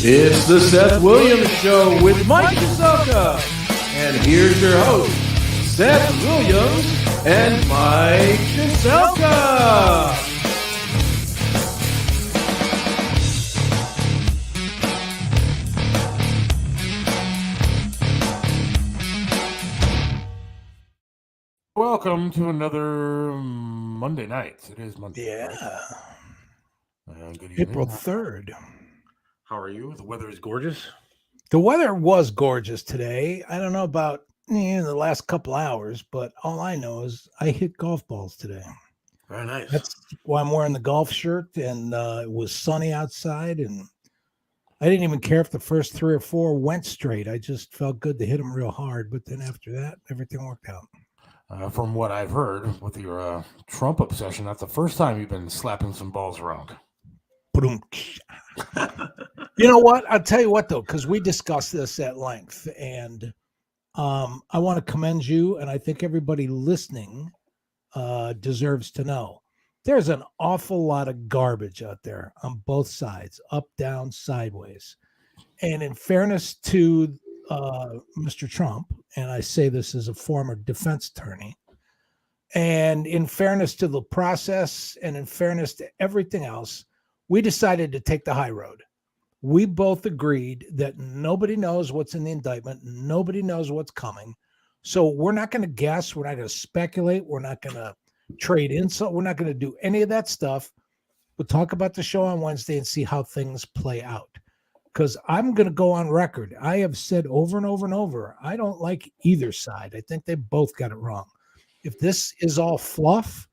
It's the Seth Williams Show with Mike Kazoka. And here's your host, Seth Williams and Mike Kazoka. Welcome to another Monday night. It is Monday. Yeah. Good evening. April 3rd. How are you? The weather is gorgeous. The weather was gorgeous today. I don't know about the last couple hours, but all I know is I hit golf balls today. Very nice. That's why I'm wearing the golf shirt, and it was sunny outside, and I didn't even care if the first 3 or 4 went straight. I just felt good to hit them real hard, but then after that, everything worked out. From what I've heard with your Trump obsession, that's the first time you've been slapping some balls around. You know what? I'll tell you what, though, because we discussed this at length, and I want to commend you, and I think everybody listening deserves to know. There's an awful lot of garbage out there on both sides, up, down, sideways. And in fairness to Mr. Trump, and I say this as a former defense attorney, and in fairness to the process and in fairness to everything else, we decided to take the high road. We both agreed that nobody knows what's in the indictment. Nobody knows what's coming. So we're not going to guess. We're not going to speculate. We're not going to trade insult. We're not going to do any of that stuff. We'll talk about the show on Wednesday and see how things play out. Because I'm going to go on record. I have said over and over and over, I don't like either side. I think they both got it wrong. If this is all fluff,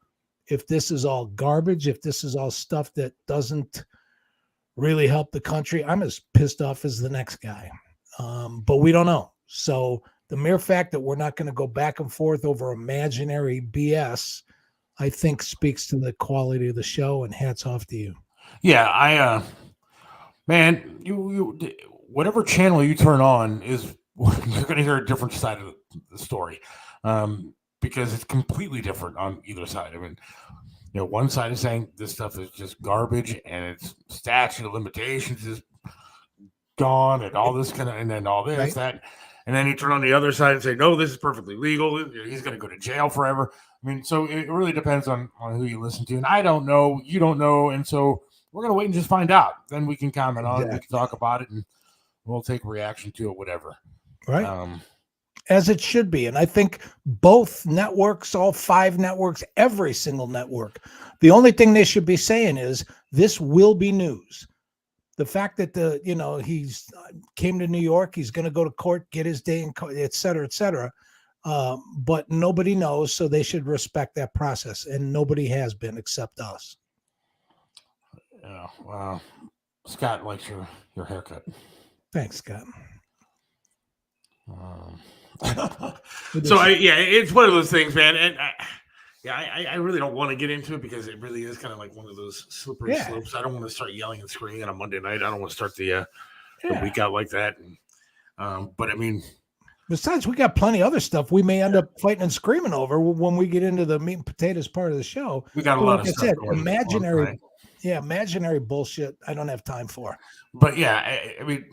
if this is all garbage, if this is all stuff that doesn't really help the country, I'm as pissed off as the next guy. But we don't know. So the mere fact that we're not going to go back and forth over imaginary BS, I think speaks to the quality of the show, and hats off to you. Yeah, man, you whatever channel you turn on is you're going to hear a different side of the story, because it's completely different on either side. I mean, one side is saying this stuff is just garbage and it's statute of limitations is gone and all this and then all this, right, that. And then you turn on the other side and say, no, this is perfectly legal. He's going to go to jail forever. I mean, so it really depends on who you listen to. And I don't know, you don't know. And so we're going to wait and just find out. Then we can comment on it. We can talk about it and we'll take a reaction to it, whatever. Right. As it should be. And I think both networks, all 5 networks, every single network, the only thing they should be saying is this will be news. The fact that he's came to New York, he's going to go to court, get his day in court, et cetera, et cetera. But nobody knows, so they should respect that process. And nobody has been except us. Yeah, wow. Scott likes your haircut. Thanks, Scott. So it's one of those things, man. And I really don't want to get into it because it really is kind of like one of those slippery slopes. I don't want to start yelling and screaming on a Monday night. I don't want to start the week out like that. And, but I mean, besides, we got plenty of other stuff we may end up fighting and screaming over when we get into the meat and potatoes part of the show. We got a lot of stuff. Imaginary bullshit I don't have time for. But I mean,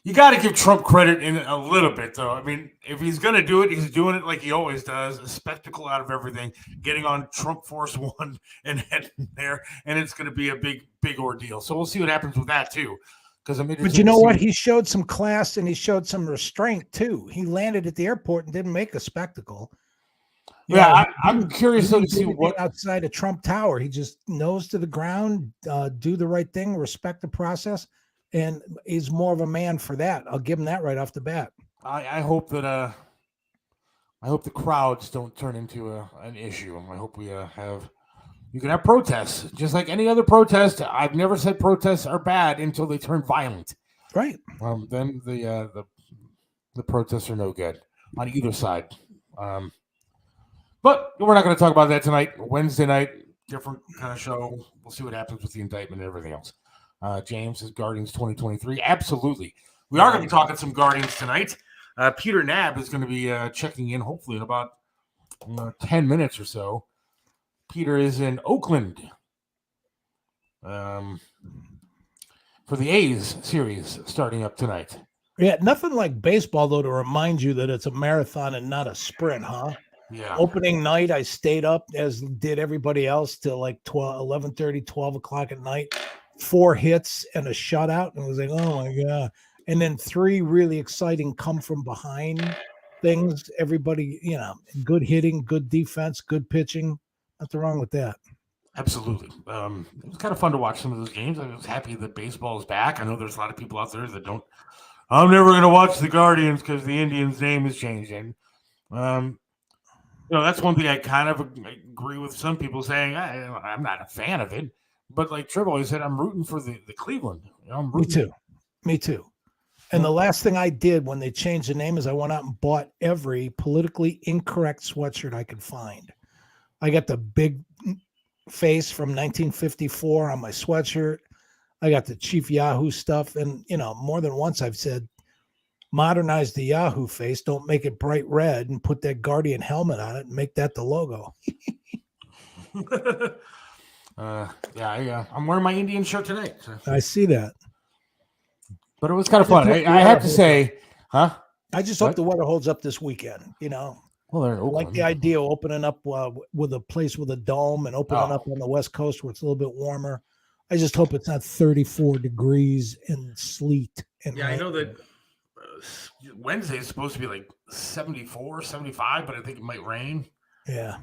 you got to give Trump credit in a little bit, though. I mean, if he's going to do it, he's doing it like he always does, a spectacle out of everything, getting on Trump Force One and heading there, and it's going to be a big, big ordeal. So we'll see what happens with that, too. But you know what? He showed some class and he showed some restraint, too. He landed at the airport and didn't make a spectacle. I'm curious to see what outside of Trump Tower. He just nose to the ground, do the right thing, respect the process, and he's more of a man for that. I'll give him that right off the bat. I hope that I hope the crowds don't turn into an issue. I hope you can have protests just like any other protest. I've never said protests are bad until they turn violent. Right. Then the protests are no good on either side. But we're not going to talk about that tonight. Wednesday night, different kind of show. We'll see what happens with the indictment and everything else. James is Guardians 2023. Absolutely. We are going to be talking some Guardians tonight. Peter Knab is going to be checking in, hopefully, in about 10 minutes or so. Peter is in Oakland. for the A's series starting up tonight. Yeah, nothing like baseball, though, to remind you that it's a marathon and not a sprint, huh? Yeah. Opening night, I stayed up, as did everybody else, till like 11:30, 12 o'clock at night. 4 hits and a shutout. And I was like, oh, my God. And then 3 really exciting come from behind things. Everybody, good hitting, good defense, good pitching. Nothing wrong with that. Absolutely. It was kind of fun to watch some of those games. I was happy that baseball is back. I know there's a lot of people out there that don't. I'm never going to watch the Guardians because the Indians' name is changing. That's one thing I kind of agree with some people saying I'm not a fan of it. But like Triv always said, I'm rooting for the Cleveland. Me too. And the last thing I did when they changed the name is I went out and bought every politically incorrect sweatshirt I could find. I got the big face from 1954 on my sweatshirt. I got the Chief Yahoo stuff. And, more than once I've said, modernize the Yahoo face. Don't make it bright red and put that Guardian helmet on it and make that the logo. I'm wearing my Indian shirt tonight. So. I see that. But it was kind of fun. I have to say, huh? I just hope the weather holds up this weekend, Well, they're I like the idea of opening up with a place with a dome and opening up on the West Coast where it's a little bit warmer. I just hope it's not 34 degrees and sleet. And rain. I know that Wednesday is supposed to be like 74, 75, but I think it might rain. Yeah.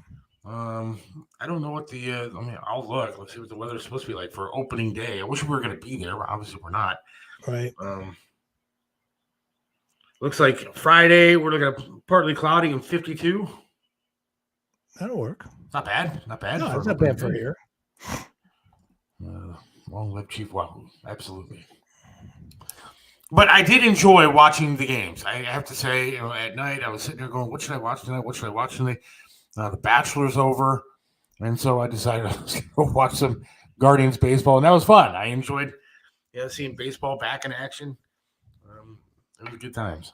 I don't know what I'll look. Let's see what the weather is supposed to be like for opening day. I wish we were going to be there, but obviously we're not. Right. Looks like Friday we're looking at partly cloudy and 52. That'll work. Not bad. Not bad. No, it's not bad for here. Long live Chief Wahoo. Absolutely. But I did enjoy watching the games. I have to say, at night I was sitting there going, what should I watch tonight? What should I watch tonight? The Bachelor's over. And so I decided I was going to watch some Guardians baseball. And that was fun. I enjoyed seeing baseball back in action. It was good times.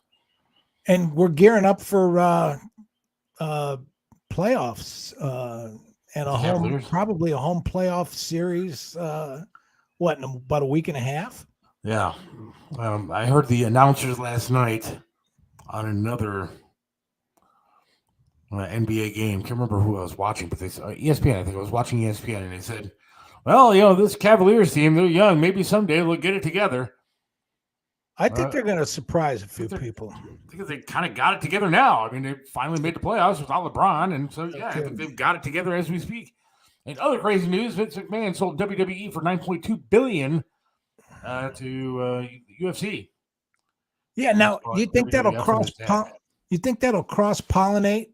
And we're gearing up for playoffs and probably a home playoff series. In about a week and a half? Yeah. I heard the announcers last night on another NBA game. Can't remember who I was watching, but they said ESPN. I think I was watching ESPN, and they said, well, this Cavaliers team, they're young. Maybe someday they'll get it together. I think they're going to surprise a few people. I think they kind of got it together now. I mean, they finally made the playoffs without LeBron, and so, I think they've got it together as we speak. And other crazy news, Vince McMahon sold WWE for $9.2 billion to UFC. Yeah, now, do you think that'll cross-pollinate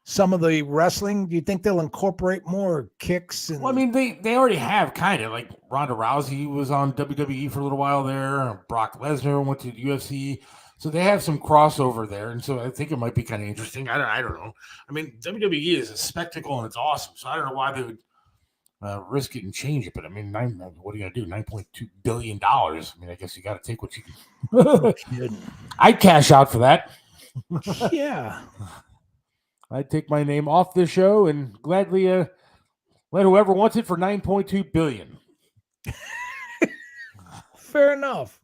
some of the wrestling? Do you think they'll incorporate more kicks? Well, I mean, they already have kind of. Like Ronda Rousey was on WWE for a little while there. Brock Lesnar went to the UFC. So they have some crossover there. And so I think it might be kind of interesting. I don't know. I mean, WWE is a spectacle and it's awesome. So I don't know why they would risk it and change it. But I mean, what are you going to do? $9.2 billion. I mean, I guess you got to take what you can. I'd cash out for that. Yeah. I'd take my name off the show and gladly let whoever wants it for $9.2 billion. Fair enough.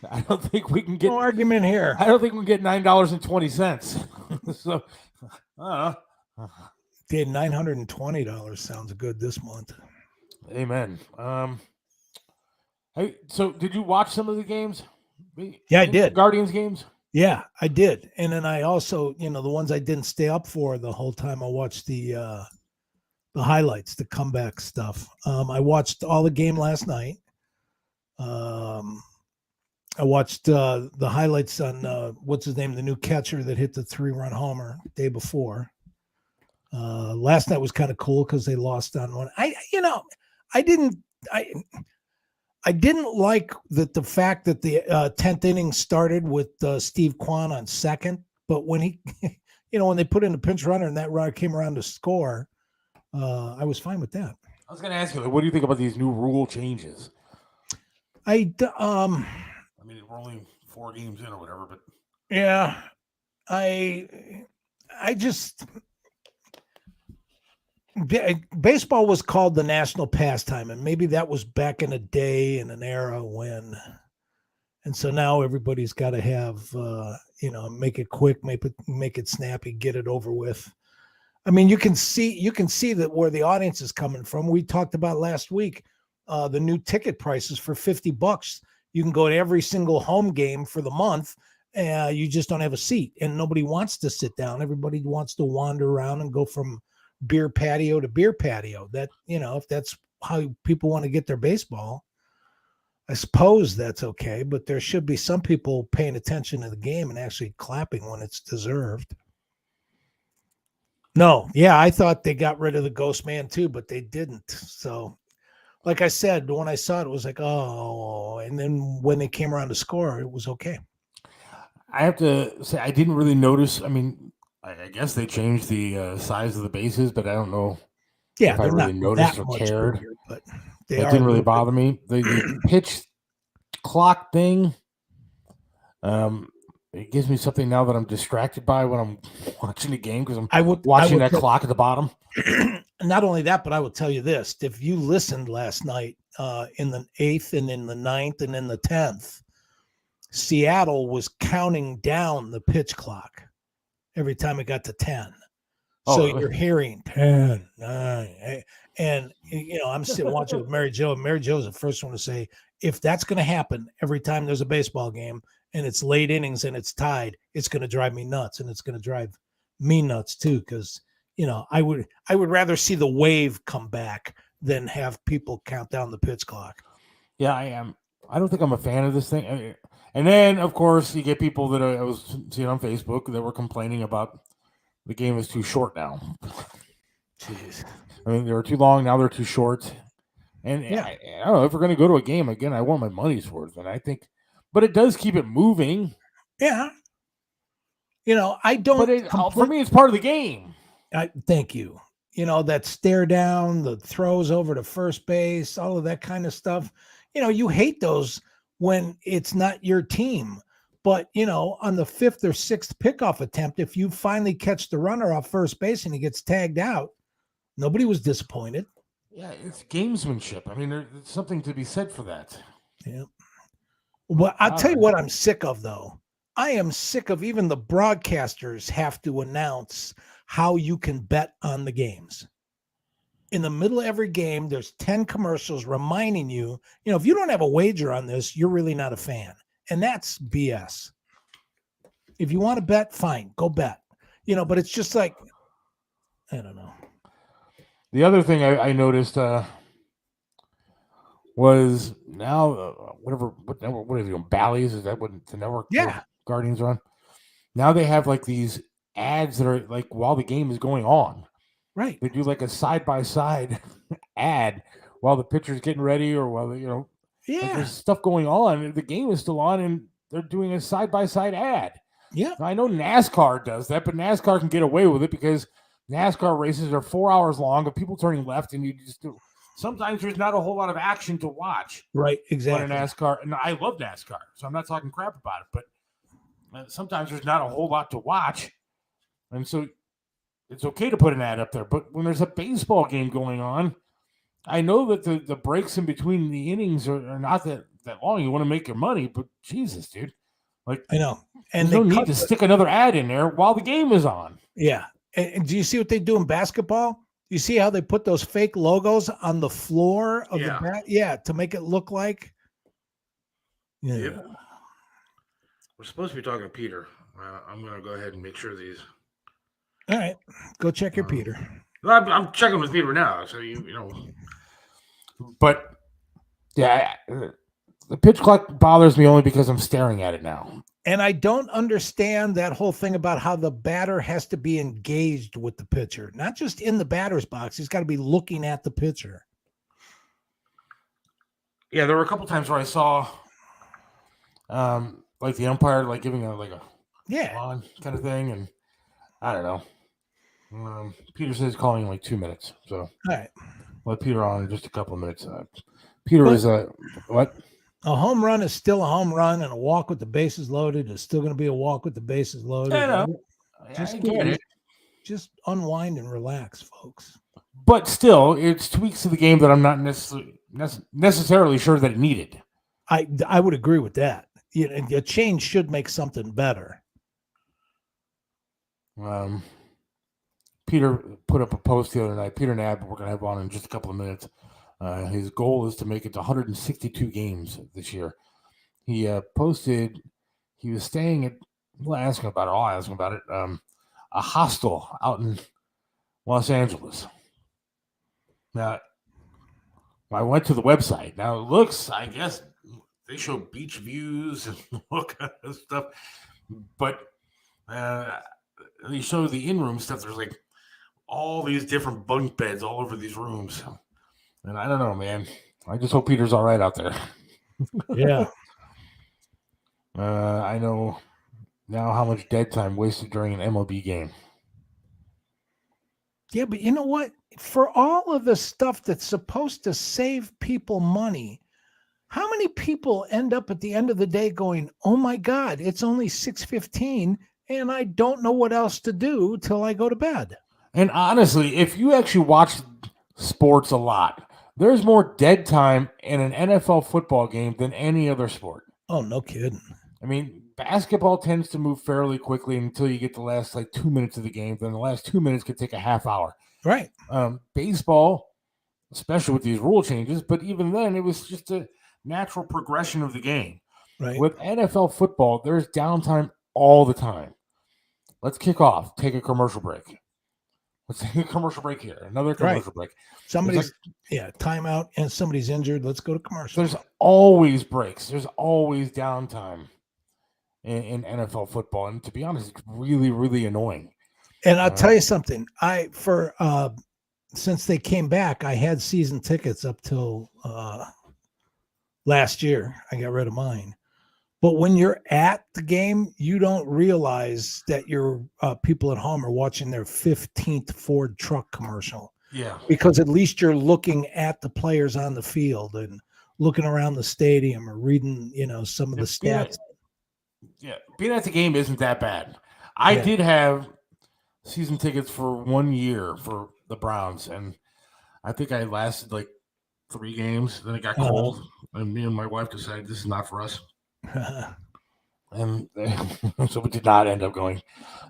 I don't think we can get no argument here. I don't think we can get $9.20. So, Did $920 sounds good this month. Amen. So did you watch some of the games? Yeah, I did. Guardians games? Yeah, I did. And then I also, the ones I didn't stay up for the whole time, I watched the highlights, the comeback stuff. I watched all the game last night. I watched the highlights on what's his name, the new catcher that hit the 3-run homer day before. Last night was kind of cool because they lost on one. I didn't like the fact that the 10th inning started with Steve Kwan on second, but when he, when they put in a pinch runner and that runner came around to score, I was fine with that. I was going to ask you, what do you think about these new rule changes? I mean, we're only 4 games in or whatever, but yeah, I just, baseball was called the national pastime, and maybe that was back in a day in an era when, and so now everybody's got to have, make it quick, make it snappy, get it over with. I mean, you can see that where the audience is coming from. We talked about last week, the new ticket prices for $50. You can go to every single home game for the month. You just don't have a seat, and nobody wants to sit down. Everybody wants to wander around and go from beer patio to beer patio. That, if that's how people want to get their baseball, I suppose that's okay. But there should be some people paying attention to the game and actually clapping when it's deserved. No, yeah, I thought they got rid of the Ghost Man too, but they didn't. So, like I said, when I saw it, it was like, oh, and then when they came around to score, it was okay. I have to say, I didn't really notice. I mean, I guess they changed the size of the bases, but I don't know if I really noticed or cared. Bigger, but it didn't really bother me. The pitch clock thing, it gives me something now that I'm distracted by when I'm watching the game because I'm watching that clock at the bottom. Not only that, but I will tell you this. If you listened last night in the 8th and in the 9th and in the 10th, Seattle was counting down the pitch clock every time it got to 10. So you're hearing 10, 9, 8. And, I'm sitting watching with Mary Jo, and Mary Jo's the first one to say, if that's going to happen every time there's a baseball game and it's late innings and it's tied, it's going to drive me nuts, and it's going to drive me nuts too, because, I would rather see the wave come back than have people count down the pitch clock. Yeah, I am. I don't think I'm a fan of this thing. And then, of course, you get people that I was seeing on Facebook that were complaining about the game is too short now. Jeez. I mean, they were too long. Now they're too short. And yeah. I don't know, if we're going to go to a game again, I want my money's worth. And I think, but it does keep it moving. Yeah. I don't. But for me, it's part of the game. Thank you. That stare down, the throws over to first base, all of that kind of stuff. You hate those when it's not your team. But, on the 5th or 6th pickoff attempt, if you finally catch the runner off first base and he gets tagged out, nobody was disappointed. Yeah, it's gamesmanship. I mean, there's something to be said for that. Yeah. Well, I'll tell you what I'm sick of, though. I am sick of even the broadcasters have to announce how you can bet on the games. In the middle of every game, there's 10 commercials reminding you, if you don't have a wager on this, you're really not a fan. And that's BS. If you want to bet, fine, go bet. But it's just like, I don't know. The other thing I noticed was now, what is it, Bally's? Is that what the network Guardians are on? Now they have like these ads that are like while the game is going on. Right. They do like a side-by-side ad while the pitcher's getting ready or while, like there's stuff going on. The game is still on and they're doing a side-by-side ad. Yeah. Now, I know NASCAR does that, but NASCAR can get away with it because NASCAR races are 4 hours long of people turning left, and you just do. Sometimes there's not a whole lot of action to watch. Right, exactly. On a NASCAR, and I love NASCAR, so I'm not talking crap about it, but sometimes there's not a whole lot to watch, and so it's okay to put an ad up there. But when there's a baseball game going on, I know that the breaks in between the innings are not that long. You want to make your money, but Jesus, dude. Like, I know. And there's no need to stick another ad in there while the game is on. Yeah. And do you see what they do in basketball? You see how they put those fake logos on the floor of the bat? Yeah, to make it look like. Yeah. Yep. We're supposed to be talking to Peter. I'm going to go ahead and make sure these. All right. Go check your Peter. I'm checking with Peter now, so you know. But yeah, the pitch clock bothers me only because I'm staring at it now. And I don't understand that whole thing about how the batter has to be engaged with the pitcher, not just in the batter's box. He's got to be looking at the pitcher. Yeah, there were a couple times where I saw, like the umpire, like giving a on kind of thing, and I don't know. Peter says calling in like 2 minutes, so all right, let Peter on in just a couple of minutes. Peter is what? A home run is still a home run, and a walk with the bases loaded is still going to be a walk with the bases loaded. I know. Just unwind and relax, folks. But still, it's tweaks to the game that I'm not necessarily sure that it needed. I would agree with that. A change should make something better. Peter put up a post the other night. Peter Knab, we're going to have on in just a couple of minutes. His goal is to make it to 162 games this year. He posted he was staying at, I'll ask him about it, a hostel out in Los Angeles. Now, I went to the website. Now, it looks, I guess, they show beach views and all kind of stuff. But they show the in-room stuff. There's like all these different bunk beds all over these rooms. And I don't know, man. I just hope Peter's all right out there. Yeah. I know now how much dead time wasted during an MLB game. Yeah, but you know what? For all of the stuff that's supposed to save people money, how many people end up at the end of the day going, "Oh my God, it's only 6:15 and I don't know what else to do till I go to bed." And honestly, if you actually watch sports a lot, there's more dead time in an NFL football game than any other sport. Oh, no kidding. I mean, basketball tends to move fairly quickly until you get the last 2 minutes of the game. Then the last 2 minutes could take a half hour. Right. Baseball, especially with these rule changes, but even then, it was just a natural progression of the game. Right. With NFL football, there's downtime all the time. Let's kick off. Take a commercial break. Let's take a commercial break here. Another commercial break. Somebody's timeout and somebody's injured. Let's go to commercial. There's always breaks. There's always downtime in NFL football, and to be honest, it's really, really annoying. And I'll tell you something. Since they came back, I had season tickets up till last year. I got rid of mine. But when you're at the game, you don't realize that your people at home are watching their 15th Ford truck commercial. Yeah. Because at least you're looking at the players on the field and looking around the stadium or reading, some of the stats. Being at the game isn't that bad. I did have season tickets for 1 year for the Browns, and I think I lasted 3 games. Then it got cold, and me and my wife decided this is not for us. And so we did not end up going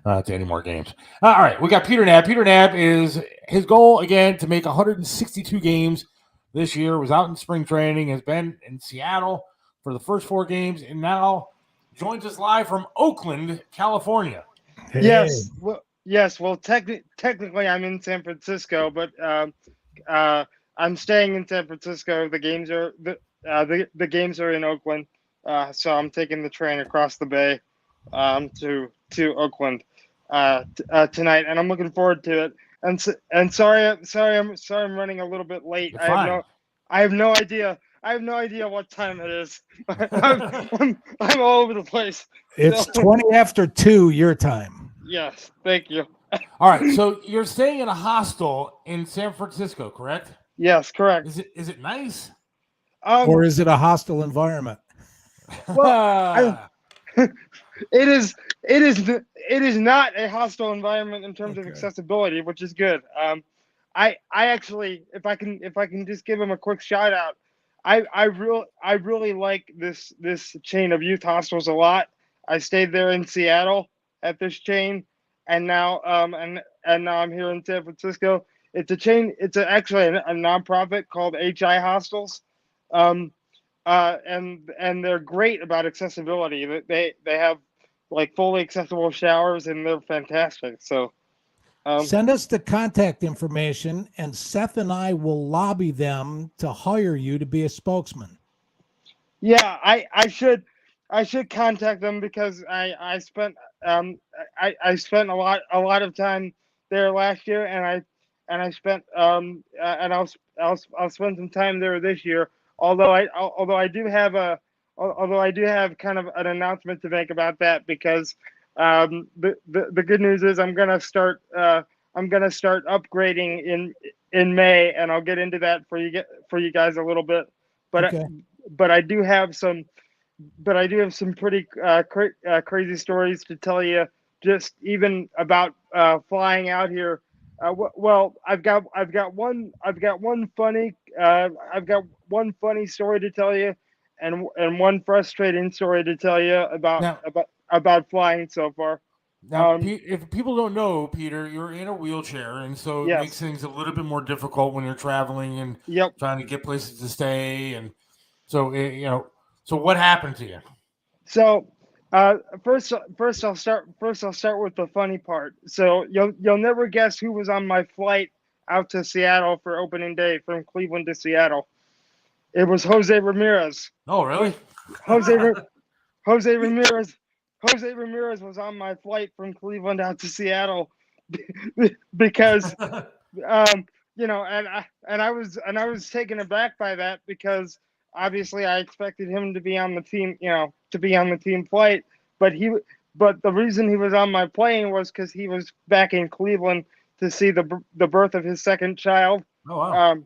to any more games. All right, we got Peter Knab. Peter Knab is his goal again to make 162 games this year. Was out in spring training, has been in Seattle for the first 4 games, and now joins us live from Oakland, California. Hey. Yes. Well, technically, I'm in San Francisco, but I'm staying in San Francisco. The games are the games are in Oakland. So I'm taking the train across the bay to Oakland tonight, and I'm looking forward to it. And sorry I'm running a little bit late. I have no idea what time it is. I'm all over the place. It's 20 after 2 your time. Yes, thank you. All right, so you're staying in a hostel in San Francisco, correct? Yes, correct. Is it nice? Or is it a hostile environment? Well, it is not a hostile environment in terms of accessibility, which is good. I actually, if I can just give him a quick shout out, I really like this chain of youth hostels a lot. I stayed there in Seattle at this chain, and now now I'm here in San Francisco. It's a chain. It's actually a nonprofit called HI Hostels. And they're great about accessibility. They have fully accessible showers, and they're fantastic. So send us the contact information, and Seth and I will lobby them to hire you to be a spokesman. Yeah, I should contact them because I spent I spent a lot of time there last year, and I spent and I'll spend some time there this year. Although I do have kind of an announcement to make about that, because the good news is I'm gonna start upgrading in May, and I'll get into that for you guys a little bit. But I do have some pretty crazy stories to tell you, just even about flying out here Well, I've got one funny story to tell you, and one frustrating story to tell you Now, about flying so far. if people don't know, Peter, you're in a wheelchair, and so it makes Yes. things a little bit more difficult when you're traveling and Yep. trying to get places to stay. And so, so what happened to you? So, first I'll start with the funny part. So you'll never guess who was on my flight out to Seattle for opening day from Cleveland to Seattle. It was Jose Ramirez. Oh, really? Jose Jose Ramirez. Jose Ramirez was on my flight from Cleveland out to Seattle because and I was taken aback by that because obviously I expected him to be on the team, to be on the team flight, but the reason he was on my plane was because he was back in Cleveland to see the birth of his second child. Oh, wow.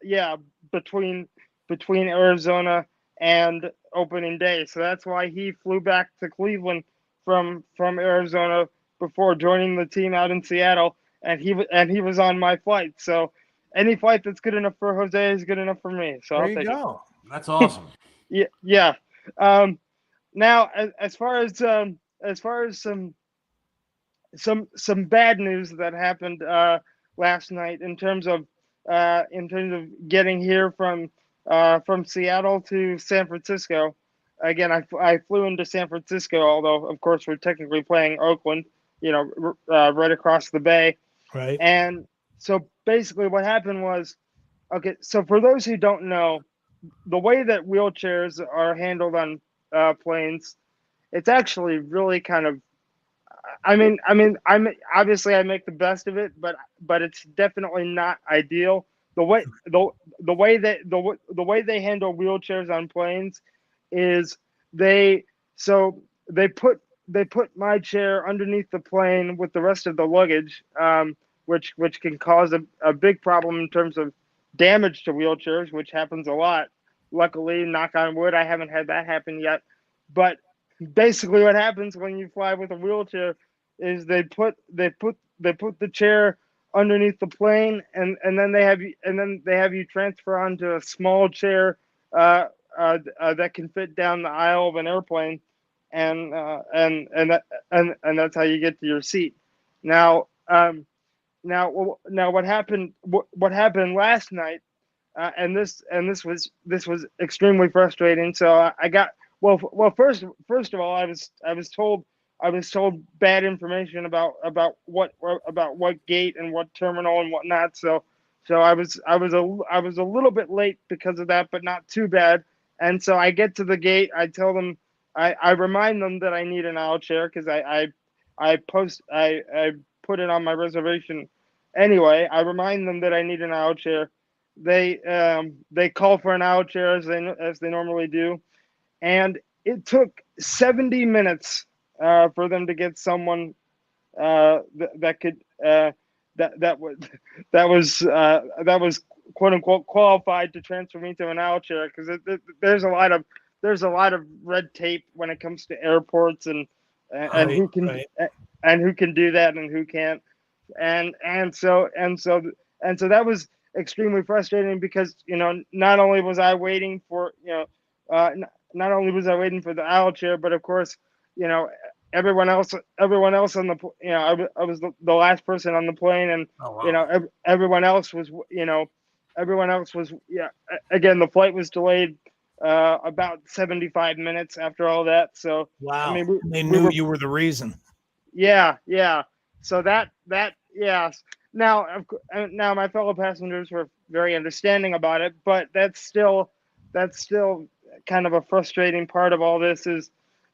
Yeah, between Arizona and opening day, so that's why he flew back to Cleveland from Arizona before joining the team out in Seattle, and he was on my flight. So any flight that's good enough for Jose is good enough for me. So There I'll you take go. That's awesome. it. Yeah. Now, as far as some bad news that happened last night in terms of getting here from Seattle to San Francisco. Again, I flew into San Francisco, although of course we're technically playing Oakland, right across the bay. Right. And so basically, what happened was, okay. So for those who don't know, the way that wheelchairs are handled on planes, it's actually really kind of. I'm obviously I make the best of it, but it's definitely not ideal. The way that the way they handle wheelchairs on planes is they so they put my chair underneath the plane with the rest of the luggage, which can cause a big problem in terms of damage to wheelchairs, which happens a lot. Luckily, knock on wood, I haven't had that happen yet. But basically, what happens when you fly with a wheelchair is they put the chair underneath the plane, and then they have you transfer onto a small chair that can fit down the aisle of an airplane, and that's how you get to your seat. Now, now what happened? What happened last night? And this was extremely frustrating. So I got first of all, I was told bad information about what gate and what terminal and whatnot. So I was a little bit late because of that, but not too bad. And so I get to the gate. I tell them, I remind them that I need an aisle chair because I put it on my reservation anyway. I remind them that I need an aisle chair. They call for an aisle chair as they normally do, and it took 70 minutes for them to get someone that could that was quote unquote qualified to transfer me to an aisle chair, because there's a lot of red tape when it comes to airports and who can and who can do that and who can't, and so that was extremely frustrating because not only was I waiting for not only was I waiting for the aisle chair, but of course, everyone else on the I was the last person on the plane, and Oh, wow. everyone else was again, the flight was delayed about 75 minutes after all that. So Wow. I mean, they knew you were the reason. yeah. So that yes. Now my fellow passengers were very understanding about it, but that's still kind of a frustrating part of all this is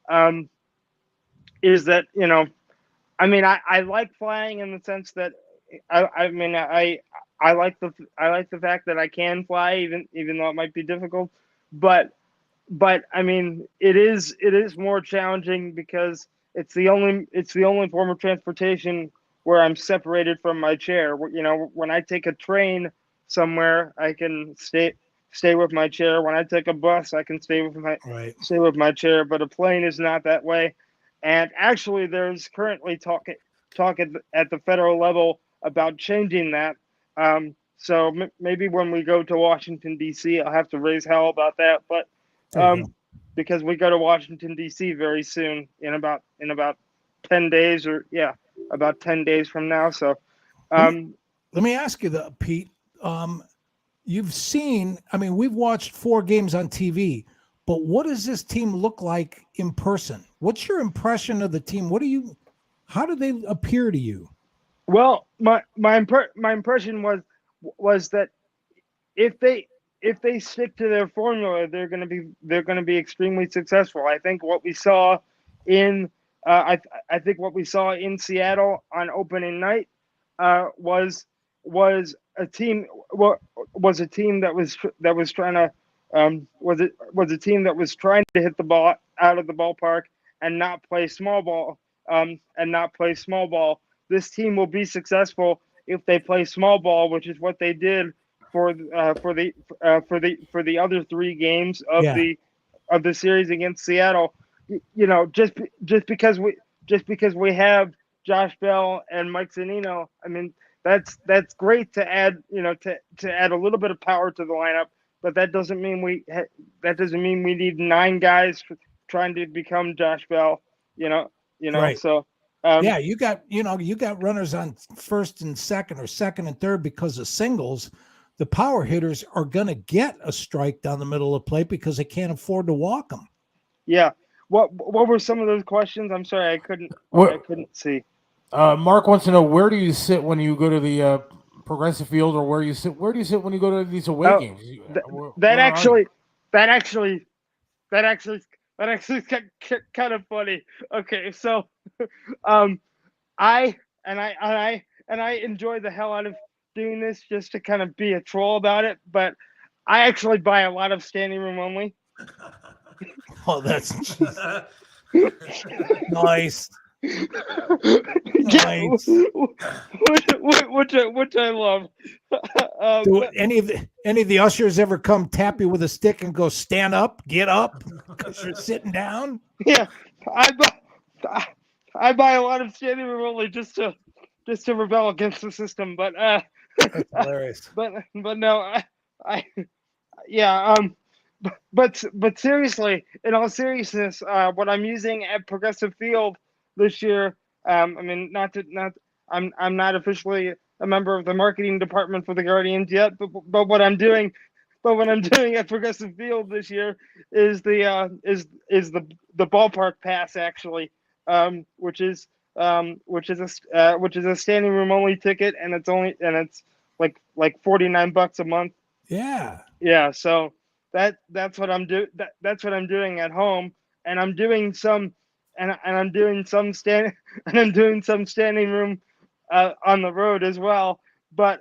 that I mean, I like flying in the sense that I mean I like the fact that I can fly even though it might be difficult, but I mean it is more challenging because it's the only form of transportation where I'm separated from my chair. When I take a train somewhere, I can stay with my chair. When I take a bus, I can stay with my chair. But a plane is not that way. And actually, there's currently talk at the federal level about changing that. So maybe when we go to Washington D.C., I'll have to raise hell about that. But because we go to Washington D.C. very soon, in about 10 days, or about 10 days from now. So let me ask you, Pete. You've seen, I mean, we've watched 4 games on TV, but what does this team look like in person? What's your impression of the team? How do they appear to you? Well, my impression was that if they stick to their formula, they're going to be extremely successful. I think what we saw in I think what we saw in Seattle on opening night was a team that was trying to was a team that was trying to hit the ball out of the ballpark and not play small ball. This team will be successful if they play small ball, which is what they did for the other 3 games of the series against Seattle. Just because we have Josh Bell and Mike Zunino, I mean, that's great to add to add a little bit of power to the lineup, but that doesn't mean we need 9 guys trying to become Josh Bell. Right. So. You got runners on first and second, or second and third because of singles. The power hitters are going to get a strike down the middle of the plate because they can't afford to walk them. Yeah. What were some of those questions? I'm sorry, I couldn't see. Mark wants to know, where do you sit when you go to the Progressive Field, or where do you sit when you go to these away games? That actually kind of funny. Okay, so I enjoy the hell out of doing this just to kind of be a troll about it, but I actually buy a lot of standing room only. Oh, that's nice. Nice. Which I love. Do any of the ushers ever come tap you with a stick and go, stand up, get up, because you're sitting down? Yeah, I buy a lot of standing room only just to rebel against the system. But that's hilarious. But no, but seriously, in all seriousness, what I'm using at Progressive Field this year, I mean, I'm not officially a member of the marketing department for the Guardians yet, but what I'm doing at Progressive Field this year is the ballpark pass, actually, which is a standing room only ticket, and it's like $49 a month. Yeah. So that's what I'm doing at home, and I'm doing some standing room on the road as well. But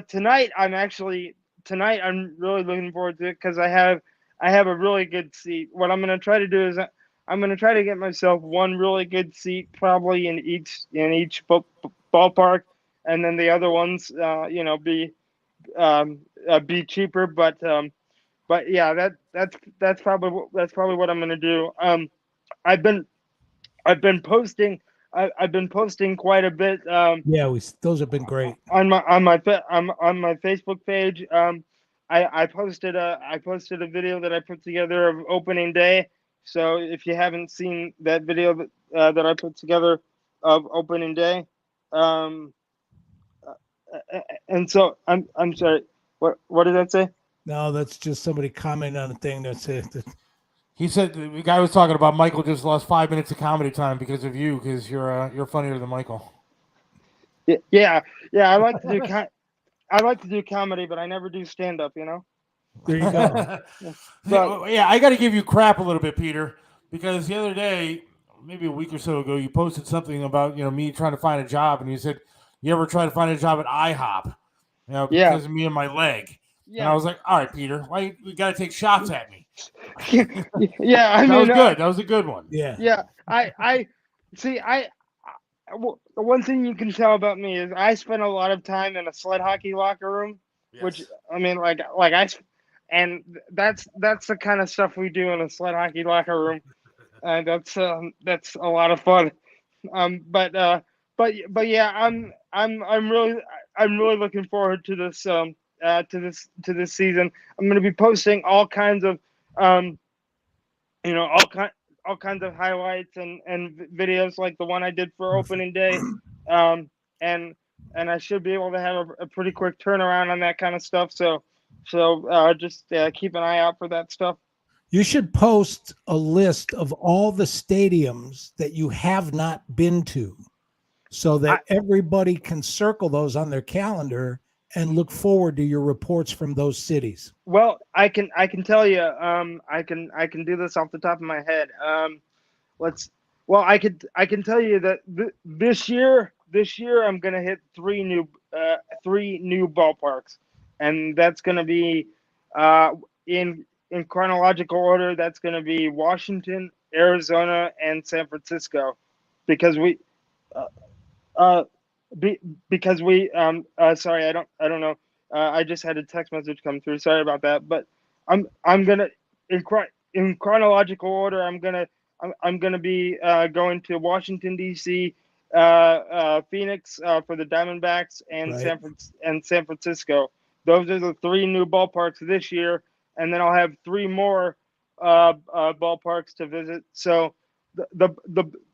tonight I'm really looking forward to it because I have a really good seat. What I'm going to try to do is I'm going to try to get myself one really good seat, probably in each ballpark, and then the other ones, be cheaper. But yeah, that's probably what I'm going to do. I've been posting quite a bit. Those have been great on my Facebook page. I posted a video that I put together of opening day. So if you haven't seen that video that I put together of opening day, and so I'm sorry. What did that say? No, that's just somebody commenting on a thing that's it. He said the guy was talking about Michael just lost 5 minutes of comedy time because of you, because you're funnier than Michael. Yeah. I like to do comedy, but I never do stand up. There you go. But, yeah, I got to give you crap a little bit, Peter, because the other day, maybe a week or so ago, you posted something about me trying to find a job, and you said you ever try to find a job at IHOP, because of me and my leg. Yeah. And I was like, all right, Peter, why you got to take shots at me? Yeah, I mean, that was good. That was a good one. Yeah. I see. The one thing you can tell about me is I spend a lot of time in a sled hockey locker room, which I mean, and that's the kind of stuff we do in a sled hockey locker room, and that's a lot of fun. But yeah, I'm really looking forward to this to this season. I'm going to be posting all kinds of all kinds of highlights and videos like the one I did for opening day, um, and I should be able to have a pretty quick turnaround on that kind of stuff. So just keep an eye out for that stuff. You should post a list of all the stadiums that you have not been to, so that everybody can circle those on their calendar and look forward to your reports from those cities. Well, I can tell you, I can do this off the top of my head. I can tell you that this year I'm gonna hit three new ballparks, and that's gonna be in chronological order. That's gonna be Washington, Arizona, and San Francisco, because we sorry, I don't know. I just had a text message come through. Sorry about that. But I'm gonna in chronological order. I'm gonna be going to Washington D.C., Phoenix for the Diamondbacks, and Right. San Francisco. Those are the three new ballparks this year, and then I'll have three more ballparks to visit. So the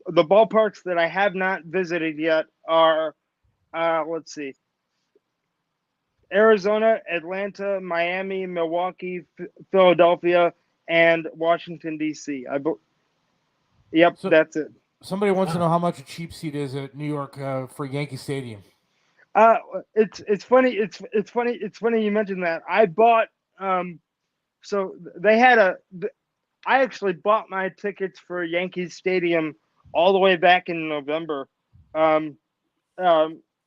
ballparks that I have not visited yet are let's see, Arizona, Atlanta, Miami, Milwaukee, Philadelphia, and Washington D.C. Yep, So that's it. somebody wants to know how much a cheap seat is at New York for Yankee Stadium. It's funny you mentioned that. I bought so they had I actually bought my tickets for Yankee Stadium all the way back in November,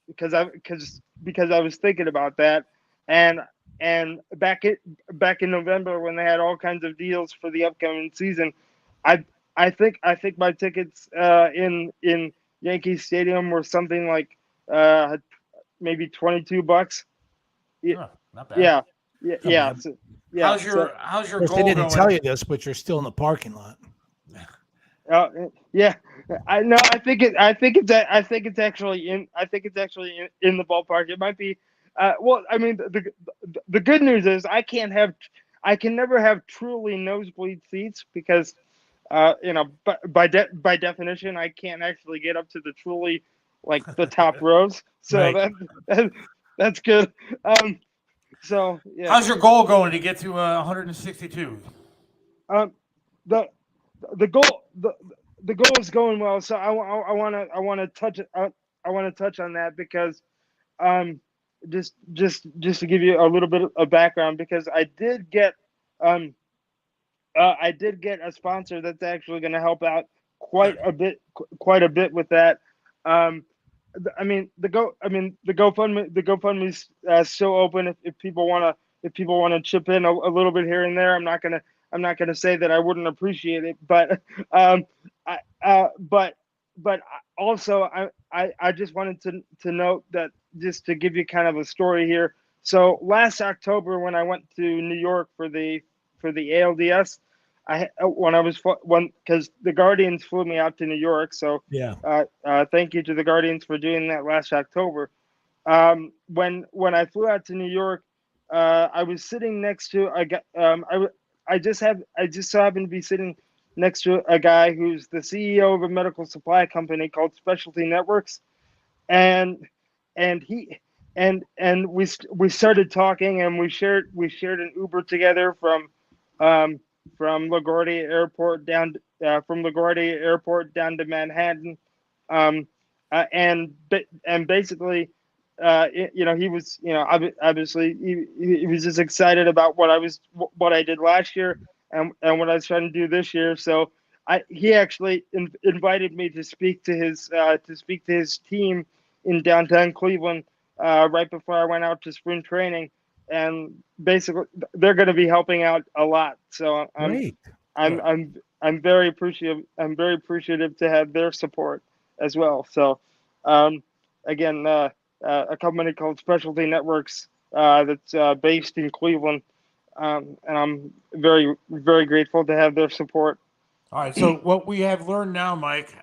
because I was thinking about that, and back in November when they had all kinds of deals for the upcoming season, I think my tickets in Yankee Stadium were something like maybe $22. Huh, not bad. Yeah. So, yeah. How's your Of course, goal they didn't going? tell you this, but you're still in the parking lot. Yeah, I know. I think it's actually in the ballpark. It might be. Well, I mean, the good news is I can never have truly nosebleed seats because, by definition, I can't actually get up to the truly like the top rows. So Right. that's good. So yeah. How's your goal going to get to 162? The goal the goal is going well. So I want to touch on that because just to give you a little bit of background, because I did get a sponsor that's actually going to help out quite a bit with that. The GoFundMe's still open if people want to chip in a little bit here and there. I'm not gonna say that I wouldn't appreciate it, but but also I just wanted to note that, just to give you kind of a story here. So last October, when I went to New York for the ALDS, because the Guardians flew me out to New York. So Yeah. thank you to the Guardians for doing that last October. When I flew out to New York, I was sitting next to a guy. I just so happened to be sitting next to a guy who's the CEO of a medical supply company called Specialty Networks, and we started talking, and we shared an Uber together from LaGuardia Airport down to Manhattan, and basically, he was, obviously he was just excited about what I did last year and what I was trying to do this year. So he actually invited me to speak to his team in downtown Cleveland right before I went out to spring training, and basically they're going to be helping out a lot. So I'm very appreciative. I'm very appreciative to have their support as well. So again, a company called Specialty Networks that's based in Cleveland, and I'm very, very grateful to have their support. All right. So what we have learned now, Mike,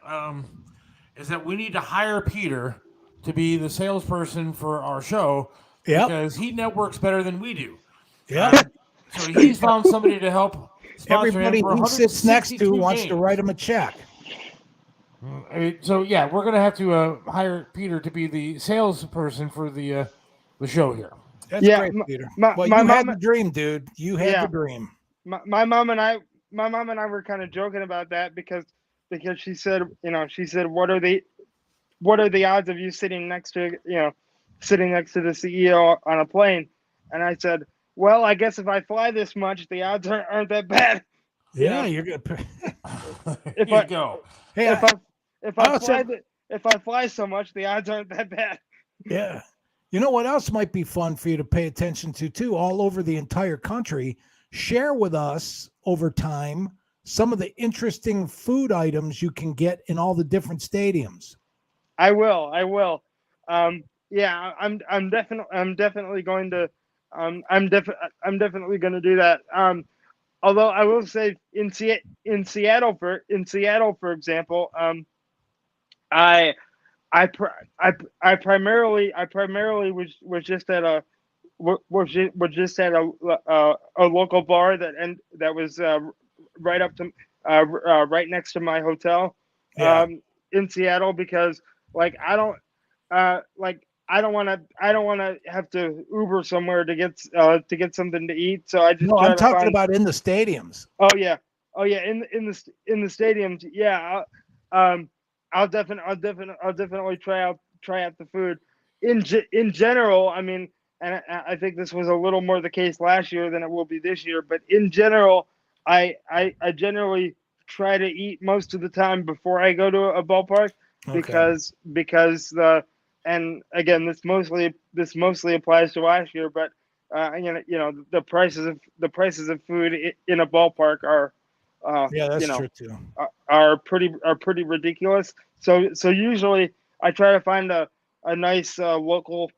is that we need to hire Peter to be the salesperson for our show because he networks better than we do. Yeah. So he's found somebody to help sponsor Everybody him for he sits next to 162 wants to games. write him a check. So yeah, we're gonna have to hire Peter to be the salesperson for the show here. That's great, Peter. Well, you had the dream, dude. You had the dream. My mom and I were kind of joking about that because she said, what are the odds of you sitting next to the CEO on a plane? And I said, well, I guess if I fly this much, the odds aren't that bad. Yeah, you're good. If you go. Hey, if I fly so much, the odds aren't that bad. Yeah. You know what else might be fun for you to pay attention to too, all over the entire country? Share with us over time some of the interesting food items you can get in all the different stadiums. I will. Yeah, I'm definitely going to I'm definitely going to do that. Although I will say in Seattle, for example, I primarily was just at a local bar that was right next to my hotel in Seattle, because I don't want to have to Uber somewhere to get something to eat. So I just I'm talking about in the stadiums. Oh yeah, in the stadiums. Yeah, I'll definitely try out the food. In general, I mean, and I think this was a little more the case last year than it will be this year. But in general, I generally try to eat most of the time before I go to a ballpark, because and again, this mostly applies to last year. But the prices of food in a ballpark are true too. Are pretty ridiculous. So usually I try to find a nice local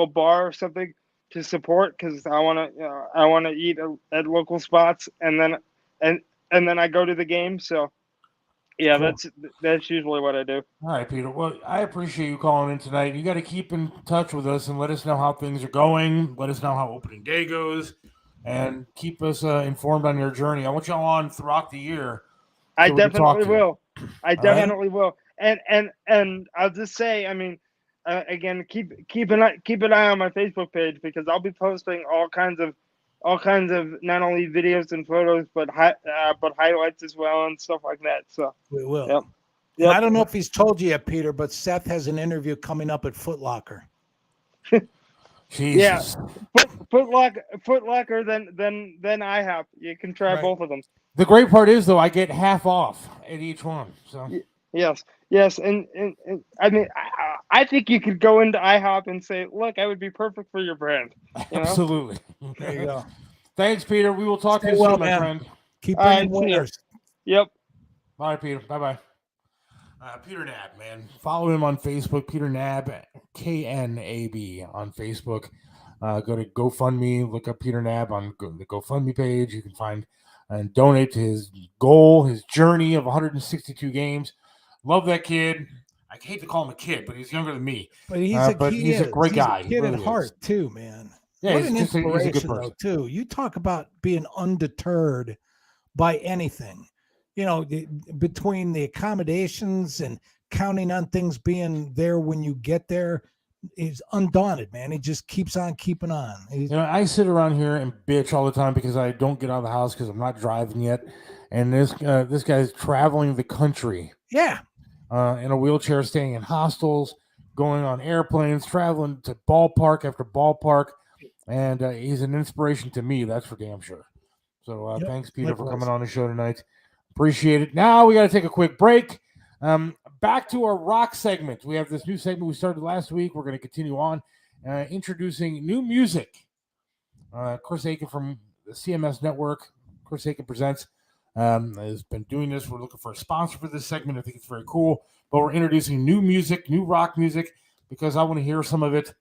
bar or something to support, because I want to eat at local spots, and then I go to the game. So yeah, cool. That's usually what I do. All right, Peter. Well, I appreciate you calling in tonight. You got to keep in touch with us and let us know how things are going. Let us know how opening day goes, and keep us informed on your journey. I want y'all on throughout the year. I definitely will. And I'll just say, I mean, again, keep an eye on my Facebook page, because I'll be posting all kinds of not only videos and photos, but highlights as well and stuff like that. So we will. Yep. I don't know if he's told you yet, Peter, but Seth has an interview coming up at Foot Locker. Jesus. Yeah, Foot Locker, then IHOP. You can try both of them. The great part is, though, I get half off at each one. So yes, and I mean, I think you could go into IHOP and say, "Look, I would be perfect for your brand." You know? Absolutely. There you go. Thanks, Peter. We will talk to you soon, my friend. Keep bringing winners. Yep. All right, Peter. Bye-bye. Peter Knab, man. Follow him on Facebook, Peter Knab, KNAB on Facebook. Go to GoFundMe, look up Peter Knab on the GoFundMe page. You can find and donate to his goal, his journey of 162 games. Love that kid. I hate to call him a kid, but he's younger than me. But he's a great guy. He's a kid at heart, too, man. Yeah, what an inspiration, though, too. You talk about being undeterred by anything. Between the accommodations and counting on things being there when you get there, he's undaunted, man. He just keeps on keeping on. I sit around here and bitch all the time because I don't get out of the house because I'm not driving yet. And this guy's traveling the country. Yeah. In a wheelchair, staying in hostels, going on airplanes, traveling to ballpark after ballpark. And he's an inspiration to me, that's for damn sure. So thanks, Peter, for coming on the show tonight. Appreciate it. Now we got to take a quick break. Back to our rock segment. We have this new segment we started last week. We're going to continue on introducing new music. Chris Aiken from the CMS Network, Chris Aiken Presents, has been doing this. We're looking for a sponsor for this segment. I think it's very cool. But we're introducing new music, new rock music, because I want to hear some of it.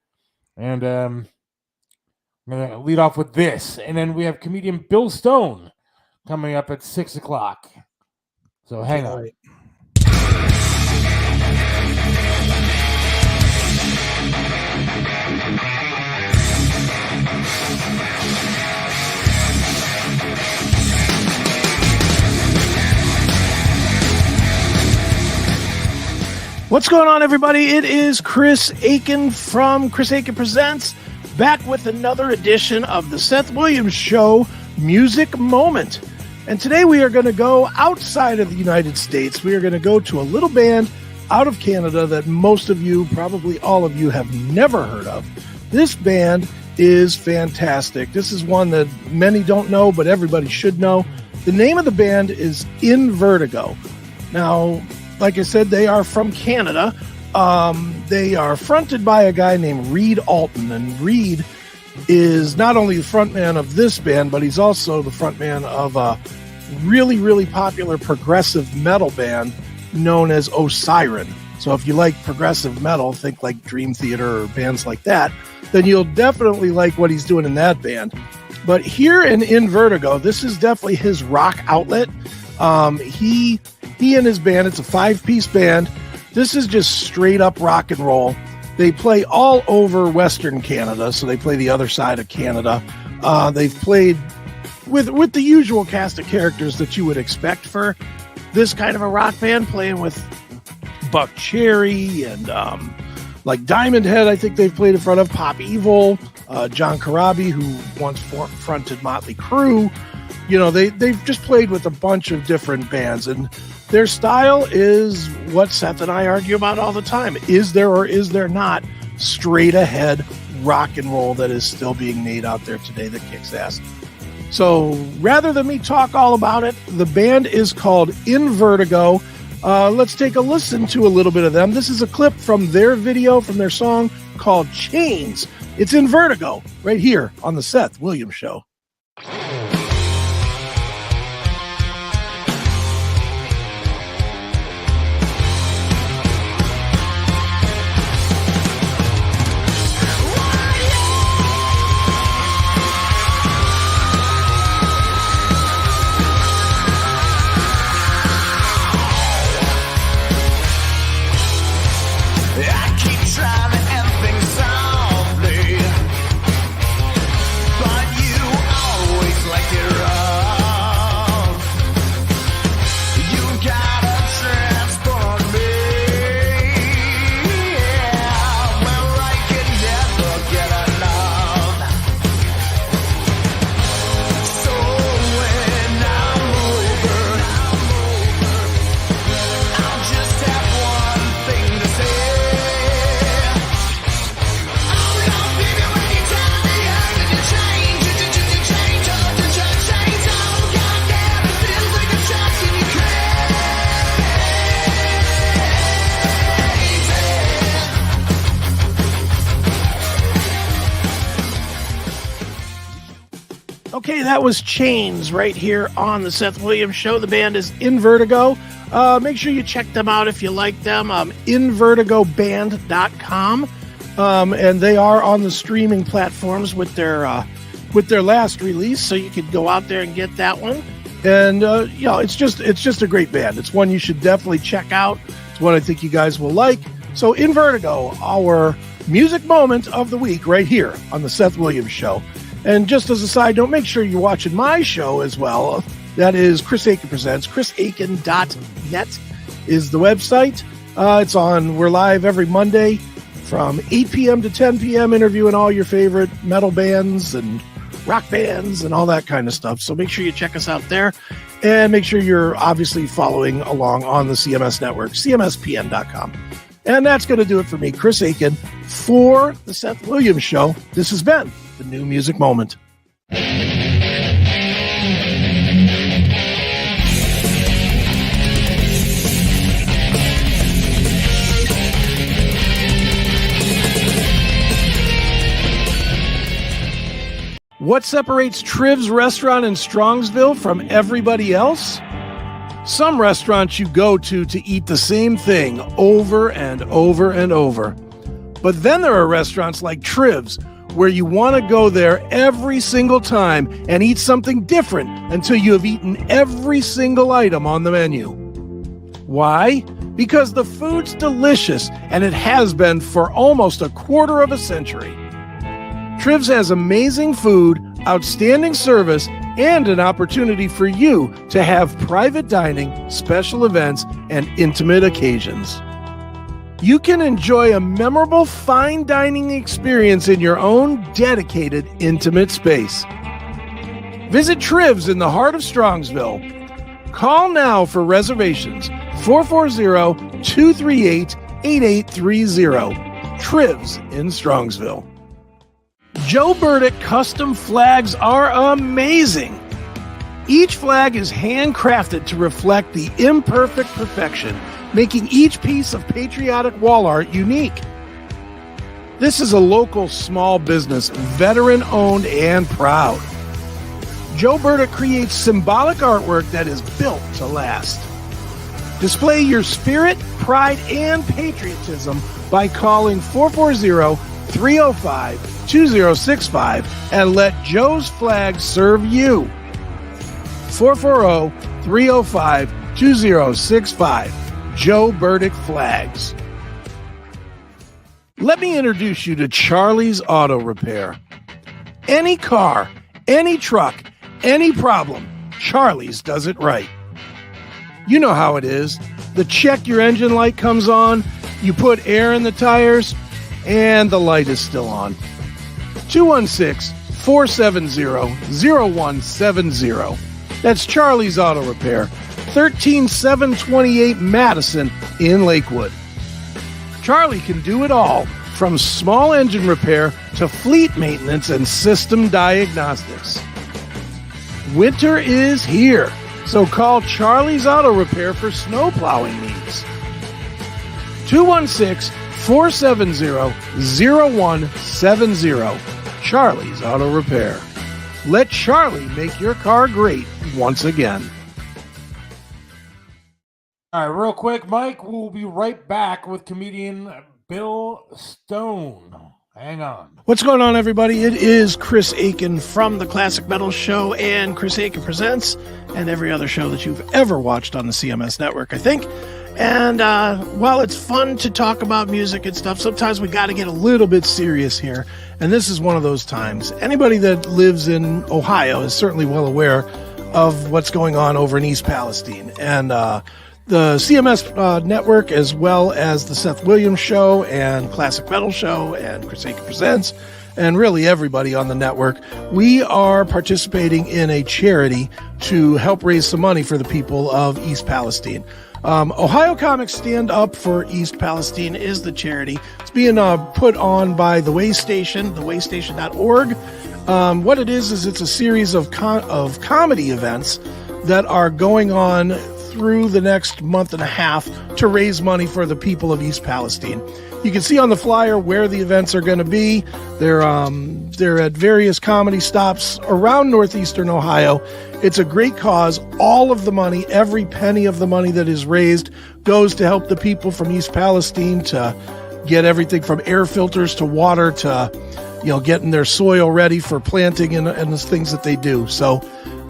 And I'm going to lead off with this. And then we have comedian Bill Stone coming up at 6 o'clock. So hang on. What's going on, everybody? It is Chris Aiken from Chris Aiken Presents, back with another edition of the Seth Williams Show Music Moment. And today we are going to go outside of the United States. We are going to go to a little band out of Canada that most of you, probably all of you, have never heard of. This band is fantastic. This is one that many don't know, but everybody should know. The name of the band is In Vertigo. Now, like I said, they are from Canada. They are fronted by a guy named Reed Alton, and Reed is not only the frontman of this band, but he's also the frontman of a really, really popular progressive metal band known as Osiren. So if you like progressive metal, think like Dream Theater or bands like that, then you'll definitely like what he's doing in that band. But here in Vertigo, this is definitely his rock outlet. He and his band, it's a 5-piece band. This is just straight up rock and roll. They play all over Western Canada, so they play the other side of Canada. They've played with the usual cast of characters that you would expect for this kind of a rock band, playing with Buck Cherry and like Diamond Head, I think they've played in front of, Pop Evil, John Corabi, who once fronted Motley Crue. You know, they've just played with a bunch of different bands, and their style is what Seth and I argue about all the time. Is there or is there not straight ahead rock and roll that is still being made out there today that kicks ass? So rather than me talk all about it, the band is called In Vertigo. Let's take a listen to a little bit of them. This is a clip from their video, from their song called Chains. It's In Vertigo right here on the Seth Williams Show. Okay, that was Chains right here on the Seth Williams Show. The band is In Vertigo. Make sure you check them out if you like them. InVertigoBand.com. And they are on the streaming platforms with their last release, so you could go out there and get that one. And you know, it's just a great band. It's one you should definitely check out. It's one I think you guys will like. So In Vertigo, our music moment of the week right here on the Seth Williams Show. And just as a side note, make sure you're watching my show as well. That is Chris Aiken Presents. ChrisAiken.net is the website. It's on. We're live every Monday from 8 p.m. to 10 p.m. interviewing all your favorite metal bands and rock bands and all that kind of stuff. So make sure you check us out there. And make sure you're obviously following along on the CMS network, cmspn.com. And that's going to do it for me, Chris Aiken, for the Seth Williams Show. This has been the New Music Moment. What separates Triv's restaurant in Strongsville from everybody else? Some restaurants you go to eat the same thing over and over and over. But then there are restaurants like Triv's where you want to go there every single time and eat something different until you have eaten every single item on the menu. Why? Because the food's delicious, and it has been for almost a quarter of a century. Triv's has amazing food, outstanding service, and an opportunity for you to have private dining, special events, and intimate occasions. you can enjoy a memorable fine dining experience in your own dedicated, intimate space. Visit Trivs in the heart of Strongsville. Call now for reservations, 440-238-8830. Trivs in Strongsville. Joe Burdick custom flags are amazing. Each flag is handcrafted to reflect the imperfect perfection, making each piece of patriotic wall art unique. This is a local small business, veteran-owned and proud. Joe Burdick creates symbolic artwork that is built to last. Display your spirit, pride, and patriotism by calling 440-305-2065 and let Joe's flag serve you. 440-305-2065. Joe Burdick Flags. Let me introduce you to Charlie's Auto Repair. Any car, any truck, any problem, Charlie's does it right. You know how it is. The check your engine light comes on, you put air in the tires, and the light is still on. 216-470-0170. That's Charlie's Auto Repair, 13728 Madison in Lakewood. Charlie can do it all, from small engine repair to fleet maintenance and system diagnostics. Winter is here, so call Charlie's Auto Repair for snow plowing needs. 216-470-0170. Charlie's Auto Repair. Let Charlie make your car great once again. All right, real quick, Mike, we'll be right back with comedian Bill Stone. Hang on. What's going on, everybody? It is Chris Aiken from the Classic Metal Show and Chris Aiken Presents and every other show that you've ever watched on the CMS network, I think. And while it's fun to talk about music and stuff, sometimes we got to get a little bit serious here. And this is one of those times. Anybody that lives in Ohio is certainly well aware of what's going on over in East Palestine. And the CMS network, as well as the Seth Williams Show and Classic Metal Show and Chris Aiken Presents, and really everybody on the network, we are participating in a charity to help raise some money for the people of East Palestine. Ohio Comics Stand Up for East Palestine is the charity. It's being put on by The Way Station, thewaystation.org. What it is it's a series of comedy events that are going on through the next month and a half to raise money for the people of East Palestine. You can see on the flyer where the events are going to be. They're at various comedy stops around northeastern Ohio. It's a great cause. All of the money, every penny of the money that is raised goes to help the people from East Palestine to get everything from air filters to water to, getting their soil ready for planting and the things that they do. So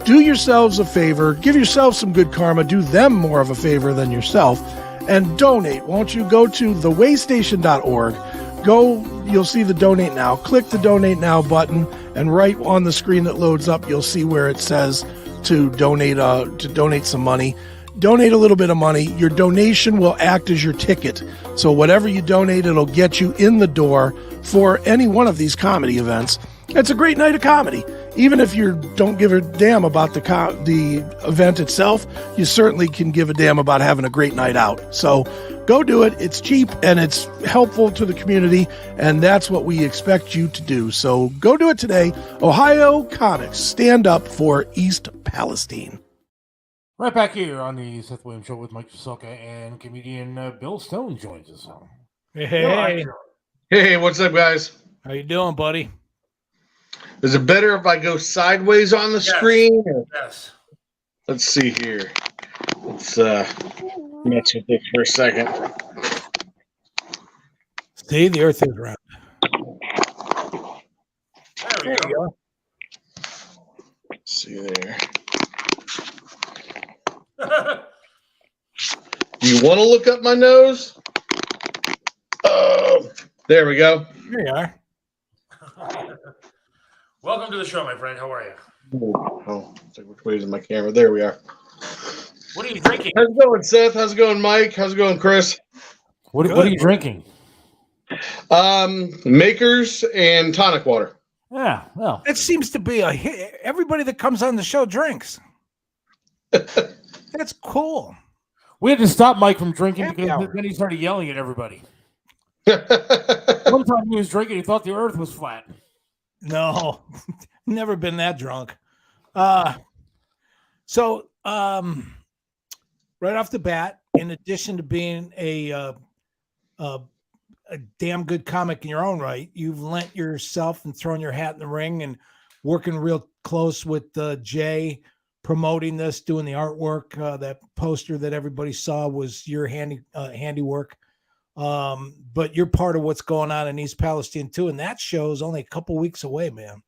do yourselves a favor, give yourself some good karma, do them more of a favor than yourself, and donate. Won't you go to thewaystation.org, you'll see the donate now, click the donate now button, and right on the screen that loads up, you'll see where it says to donate some money. Donate a little bit of money. Your donation will act as your ticket. So whatever you donate, it'll get you in the door for any one of these comedy events. It's a great night of comedy. Even if you don't give a damn about the event itself, you certainly can give a damn about having a great night out. So go do it. It's cheap and it's helpful to the community, and that's what we expect you to do. So go do it today. Ohio Comics, stand up for East Palestine. Right back here on the Seth Williams Show with Mike Jaselka, and comedian Bill Stone joins us. Hey, what's up, guys? How you doing, buddy? Is it better if I go sideways on the screen? Yes. Let's see here. Let's mess with this for a second. See, the earth is round. There we go. Let's see there. You want to look up my nose? There we go. Here you are. Welcome to the show, my friend. How are you? Oh, which way is my camera? There we are. What are you drinking? How's it going, Seth? How's it going, Mike? How's it going, Chris? What are you drinking? Makers and tonic water. Yeah, well, It seems to be everybody that comes on the show drinks. That's cool. we had to stop Mike from drinking Happy because hour. then he started yelling at everybody. One time he was drinking, he thought the earth was flat. No, never been that drunk. So right off the bat, in addition to being a damn good comic in your own right, you've lent yourself and thrown your hat in the ring and working real close with Jay, promoting this, doing the artwork. That poster that everybody saw was your handiwork. But you're part of what's going on in East Palestine too, and that show is only a couple weeks away, man.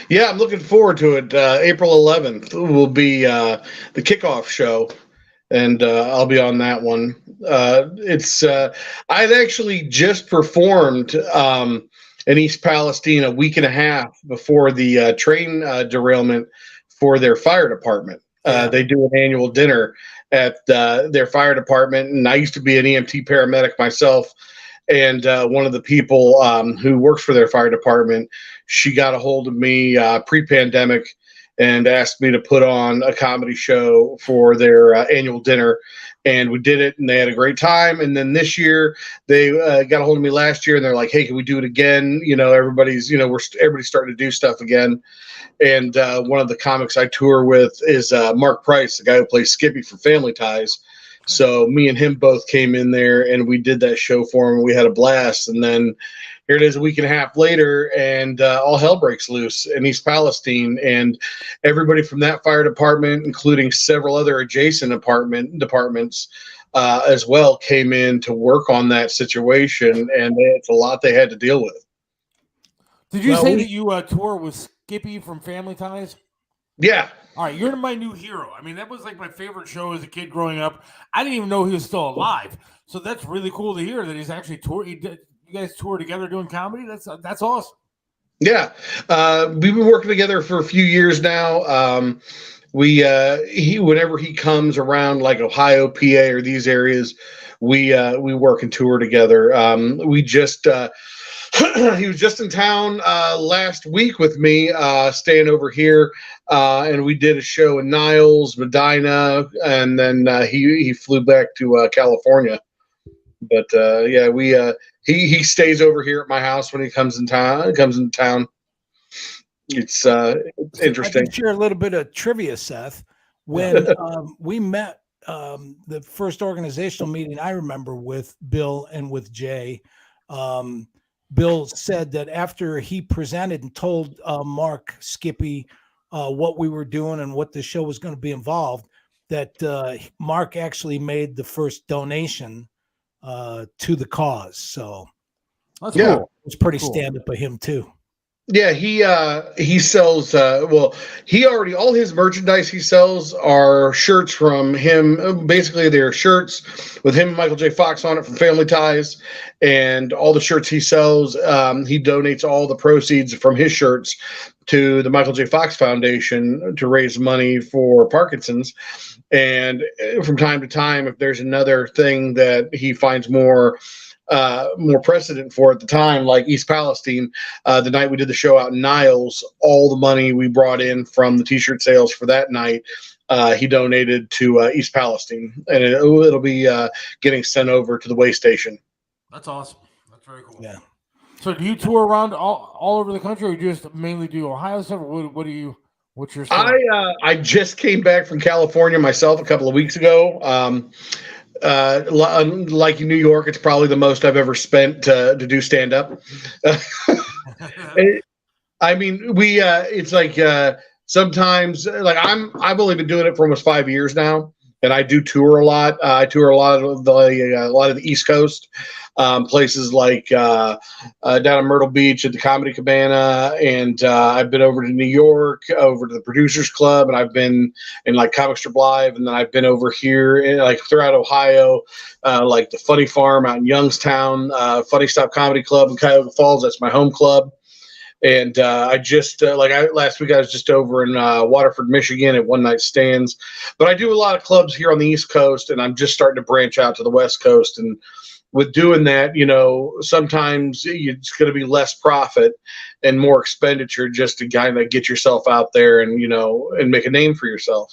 Yeah, I'm looking forward to it. April 11th will be the kickoff show, and I'll be on that one. I'd actually just performed in East Palestine a week and a half before the train derailment for their fire department. They do an annual dinner at their fire department, and I used to be an EMT paramedic myself. And one of the people who works for their fire department, she got a hold of me pre-pandemic and asked me to put on a comedy show for their annual dinner. And we did it, and they had a great time. And then this year, they got a hold of me last year, and they're like, "Hey, can we do it again?" Everybody's starting to do stuff again. And one of the comics I tour with is Mark Price, the guy who plays Skippy for Family Ties. So me and him both came in there, and we did that show for him. We had a blast. And then here it is a week and a half later, and all hell breaks loose in East Palestine. And everybody from that fire department, including several other adjacent departments as well, came in to work on that situation. And it's a lot they had to deal with. Did you say that you tour with Skippy from Family Ties? Yeah. All right, you're my new hero. I mean, that was like my favorite show as a kid growing up. I didn't even know he was still alive. So that's really cool to hear that he's actually touring. You guys tour together doing comedy? That's awesome. Yeah. We've been working together for a few years now. Whenever he comes around like Ohio, PA, or these areas, we work and tour together. He was just in town last week with me, staying over here, and we did a show in Niles, Medina, and then he flew back to California. But he stays over here at my house when he comes in town. It's interesting. I can share a little bit of trivia, Seth. When we met, the first organizational meeting I remember with Bill and with Jay. Bill said that after he presented and told Mark Skippy what we were doing and what the show was going to be involved, that Mark actually made the first donation to the cause. So that's cool. It was pretty stand-up by him too. Yeah, he sells all his merchandise he sells are shirts from him. Basically, they're shirts with him and Michael J. Fox on it from Family Ties, and all the shirts he sells, he donates all the proceeds from his shirts to the Michael J. Fox Foundation to raise money for Parkinson's. And from time to time, if there's another thing that he finds more precedent for at the time, like East Palestine, the night we did the show out in Niles, all the money we brought in from the t-shirt sales for that night, he donated to East Palestine, and it'll be getting sent over to the way station. That's awesome. That's very cool. Yeah. So do you tour around all over the country, or you just mainly do Ohio stuff, or what's your story? I just came back from California myself a couple of weeks ago. Like in New York, it's probably the most I've ever spent to do stand up. It's like sometimes like I've only been doing it for almost 5 years now, and I do tour a lot. I tour a lot of the East Coast, places like down in Myrtle Beach at the Comedy Cabana, and I've been over to New York, over to the Producers Club, and I've been in like Comic Strip Live, and then I've been over here in, like throughout Ohio, like the Funny Farm out in Youngstown, Funny Stop Comedy Club in Cuyahoga Falls. That's my home club. And last week I was just over in Waterford, Michigan at One Night Stands. But I do a lot of clubs here on the East Coast, and I'm just starting to branch out to the West Coast and with doing that, sometimes it's going to be less profit and more expenditure just to kind of get yourself out there and and make a name for yourself.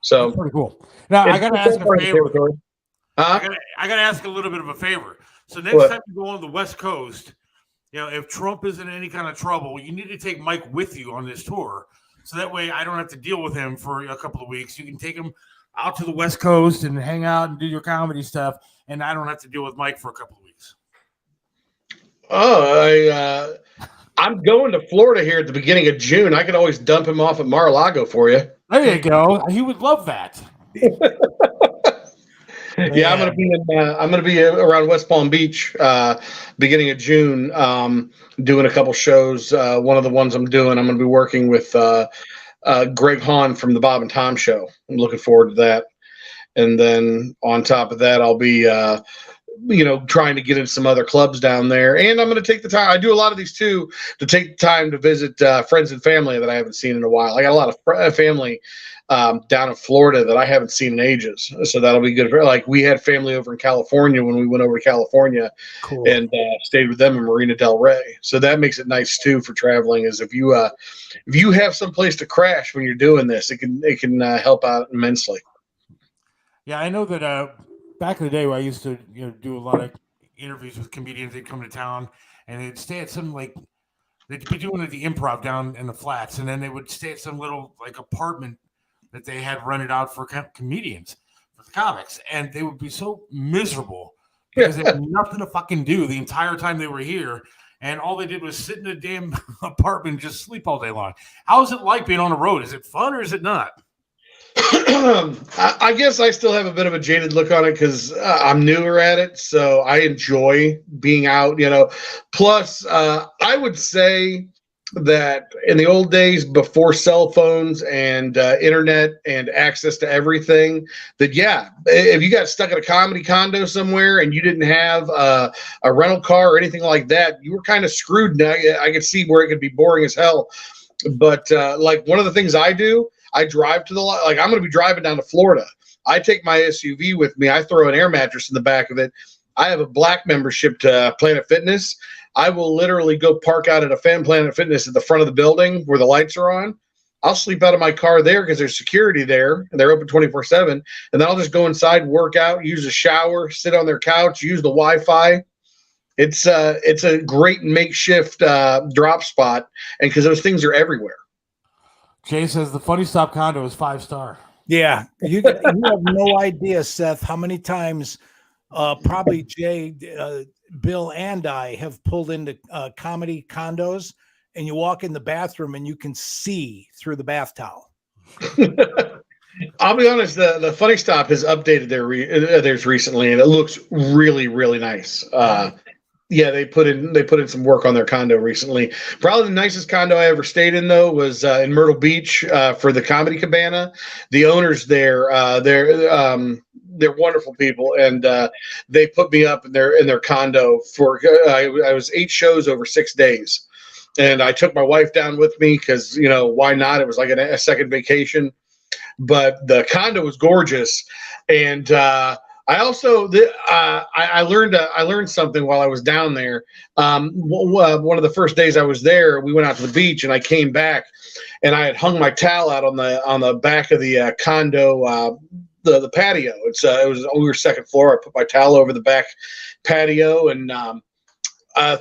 So that's pretty cool. Now I got to ask a favor. Huh? I got to ask a little bit of a favor. So next What? time you go on the West Coast, if Trump is in any kind of trouble, you need to take Mike with you on this tour. So that way I don't have to deal with him for a couple of weeks. You can take him out to the West Coast and hang out and do your comedy stuff, and I don't have to deal with Mike for a couple of weeks. Oh, I'm going to Florida here at the beginning of June. I could always dump him off at Mar-a-Lago for you. There you go. He would love that. Yeah, I'm gonna be around West Palm Beach beginning of June, doing a couple shows. One of the ones I'm doing, I'm gonna be working with Greg Hahn from the Bob and Tom Show. I'm looking forward to that. And then on top of that, I'll be trying to get in some other clubs down there. And I'm going to take the time. I do a lot of these too, to take the time to visit friends and family that I haven't seen in a while. I got a lot of family down in Florida that I haven't seen in ages. So that'll be good. Like we had family over in California when we went over to California. Cool. And stayed with them in Marina Del Rey. So that makes it nice too for traveling. Is if you have some place to crash when you're doing this, it can help out immensely. Yeah, I know that back in the day where I used to do a lot of interviews with comedians, they'd come to town and they'd stay at some they'd be doing the Improv down in the flats, and then they would stay at some little apartment that they had rented out for comedians, for the comics, and they would be so miserable because they had nothing to fucking do the entire time they were here, and all they did was sit in a damn apartment and just sleep all day long. How is it like being on the road? Is it fun or is it not? I guess I still have a bit of a jaded look on it because I'm newer at it, so I enjoy being out. Plus, I would say that in the old days, before cell phones and internet and access to everything, that if you got stuck in a comedy condo somewhere and you didn't have a rental car or anything like that, you were kind of screwed. Now I could see where it could be boring as hell. But one of the things I do, I drive to I'm going to be driving down to Florida. I take my SUV with me. I throw an air mattress in the back of it. I have a black membership to Planet Fitness. I will literally go park out at a Planet Fitness at the front of the building where the lights are on. I'll sleep out of my car there because there's security there and they're open 24/7. And then I'll just go inside, work out, use a shower, sit on their couch, use the Wi-Fi. It's a great makeshift drop spot, and because those things are everywhere. Jay says the Funny Stop condo is 5-star. Yeah, you have no idea, Seth, how many times probably Jay, Bill, and I have pulled into comedy condos, and you walk in the bathroom and you can see through the bath towel. I'll be honest, the Funny Stop has updated theirs recently, and it looks really, really nice. Yeah, they put in some work on their condo recently. Probably the nicest condo I ever stayed in, though, was in Myrtle Beach for the Comedy Cabana. The owners there, they're wonderful people, and they put me up in their condo for. I was 8 shows over 6 days, and I took my wife down with me because why not? It was like a second vacation. But the condo was gorgeous, and I also I learned something while I was down there. One of the first days I was there, we went out to the beach, and I came back, and I had hung my towel out on the back of the condo, the patio. We were second floor. I put my towel over the back patio, and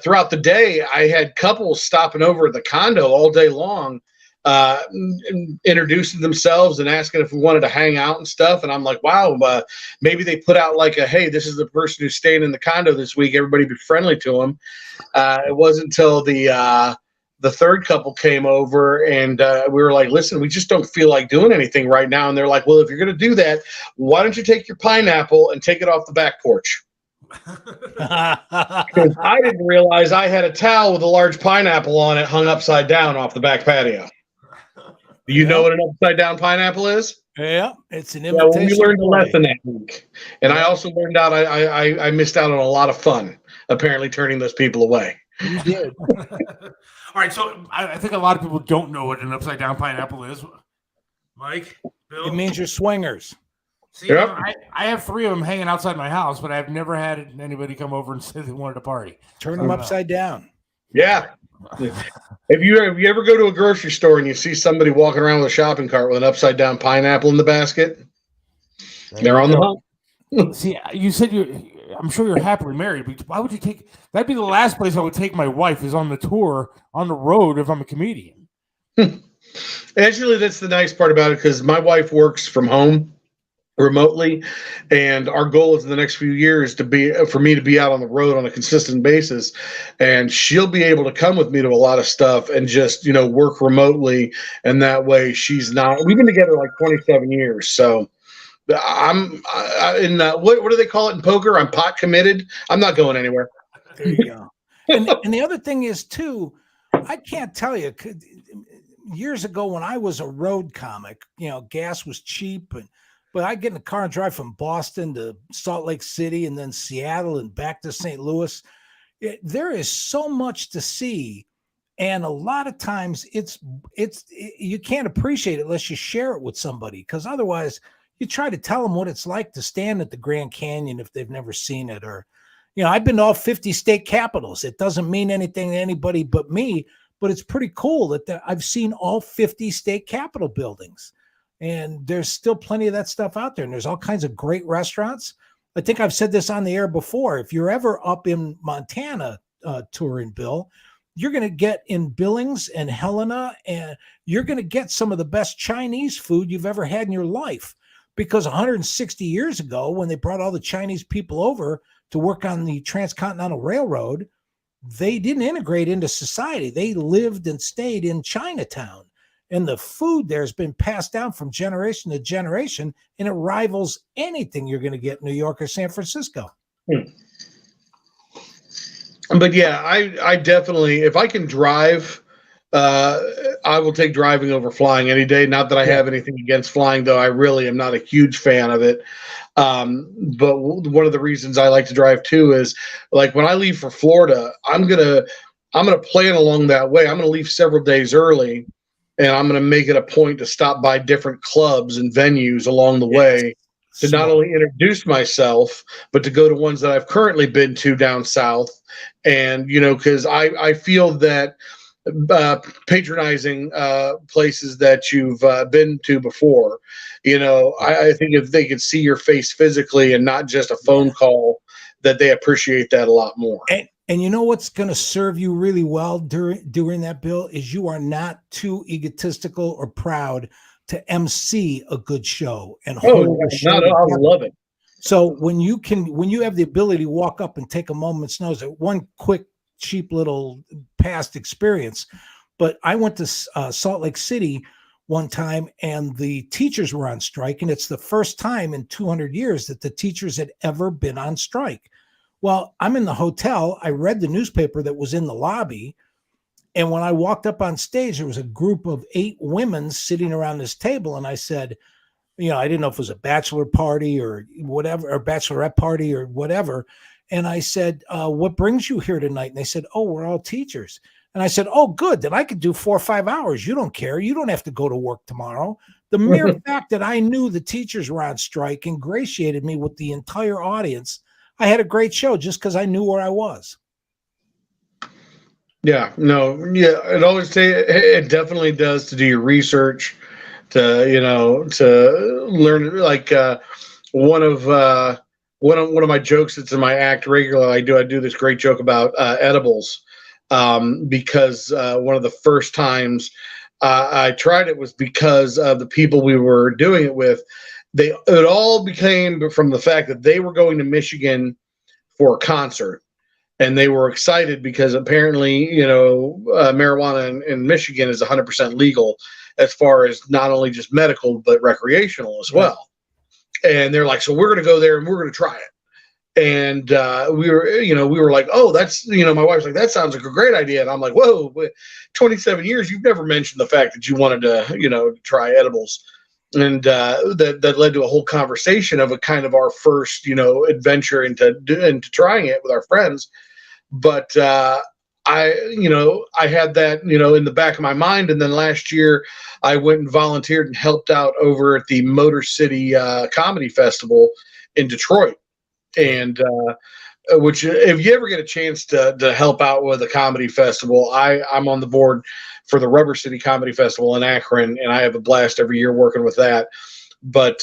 throughout the day, I had couples stopping over at the condo all day long, introducing themselves and asking if we wanted to hang out and stuff. And I'm like, wow, maybe they put out like hey, this is the person who's staying in the condo this week. Everybody be friendly to them. It wasn't until the third couple came over, and we were like, listen, we just don't feel like doing anything right now. And they're like, well, if you're going to do that, why don't you take your pineapple and take it off the back porch? Because I didn't realize I had a towel with a large pineapple on it hung upside down off the back patio. Do you know what an upside down pineapple is? Yeah, it's an invitation. Well, we learned a lesson that week, and I also learned out I missed out on a lot of fun. Apparently, turning those people away. You did. All right, so I think a lot of people don't know what an upside down pineapple is. Mike, Bill? It means you're swingers. See, Yep. I have 3 of them hanging outside my house, but I've never had anybody come over and say they wanted to party. Turn them upside down. Yeah. If you ever go to a grocery store and you see somebody walking around with a shopping cart with an upside down pineapple in the basket, they're on the hunt. See, you said I'm sure you're happily married, but why would you take? That'd be the last place I would take my wife is on the tour on the road if I'm a comedian. Actually, that's the nice part about it because my wife works from home remotely, and our goal is in the next few years for me to be out on the road on a consistent basis, and she'll be able to come with me to a lot of stuff and just work remotely, and that way she's not. We've been together like 27 years, so. I'm in what do they call it in poker? I'm pot committed. I'm not going anywhere. There you go. And the other thing is too, I can't tell you. Years ago, when I was a road comic, gas was cheap, but I get in the car and drive from Boston to Salt Lake City and then Seattle and back to St. Louis. There is so much to see, and a lot of times it's you can't appreciate it unless you share it with somebody, because otherwise. You try to tell them what it's like to stand at the Grand Canyon if they've never seen it, or, I've been to all 50 state capitals. It doesn't mean anything to anybody but me, but it's pretty cool that I've seen all 50 state capitol buildings, and there's still plenty of that stuff out there. And there's all kinds of great restaurants. I think I've said this on the air before. If you're ever up in Montana touring, Bill, you're going to get in Billings and Helena, and you're going to get some of the best Chinese food you've ever had in your life. Because 160 years ago, when they brought all the Chinese people over to work on the Transcontinental Railroad, they didn't integrate into society. They lived and stayed in Chinatown. And the food there has been passed down from generation to generation, and it rivals anything you're going to get in New York or San Francisco. But yeah, I definitely, if I can drive, I will take driving over flying any day. Not that I have anything against flying, though. I really am not a huge fan of it. But one of the reasons I like to drive too is, like, when I leave for Florida, I'm gonna plan along that way. I'm gonna leave several days early, and I'm gonna make it a point to stop by different clubs and venues along the way to not only introduce myself, but to go to ones that I've currently been to down south. And because I feel that. Patronizing places that you've been to before, I think if they could see your face physically and not just a phone call, that they appreciate that a lot more. And you know what's going to serve you really well during that, Bill, is you are not too egotistical or proud to MC a good show and hold a show. I love it. So when you have the ability to walk up and take a moment's notice, one quick cheap little past experience, but I went to Salt Lake City one time, and the teachers were on strike, and it's the first time in 200 years that the teachers had ever been on strike. Well, I'm in the hotel. I read the newspaper that was in the lobby, and when I walked up on stage, there was a group of 8 women sitting around this table, and I said, I didn't know if it was a bachelor party or whatever, or bachelorette party or whatever. And I said, what brings you here tonight? And they said, oh, we're all teachers. And I said, oh, good. Then I could do 4 or 5 hours. You don't care. You don't have to go to work tomorrow. The mere fact that I knew the teachers were on strike ingratiated me with the entire audience. I had a great show just because I knew where I was. Yeah, no, yeah. It definitely does to do your research, to learn. Like one of my jokes that's in my act regularly, I do this great joke about edibles, because one of the first times I tried it was because of the people we were doing it with. It all became from the fact that they were going to Michigan for a concert, and they were excited because apparently, marijuana in Michigan is 100% legal as far as not only just medical but recreational as well. And they're like, so we're going to go there and we're going to try it. And we were like, oh, that's, my wife's like, that sounds like a great idea. And I'm like, whoa, 27 years, you've never mentioned the fact that you wanted to, try edibles. And that led to a whole conversation of a kind of our first, adventure into trying it with our friends. But I had that, in the back of my mind. And then last year I went and volunteered and helped out over at the Motor City Comedy Festival in Detroit. And, which if you ever get a chance to help out with a comedy festival, I'm on the board for the Rubber City Comedy Festival in Akron, and I have a blast every year working with that. But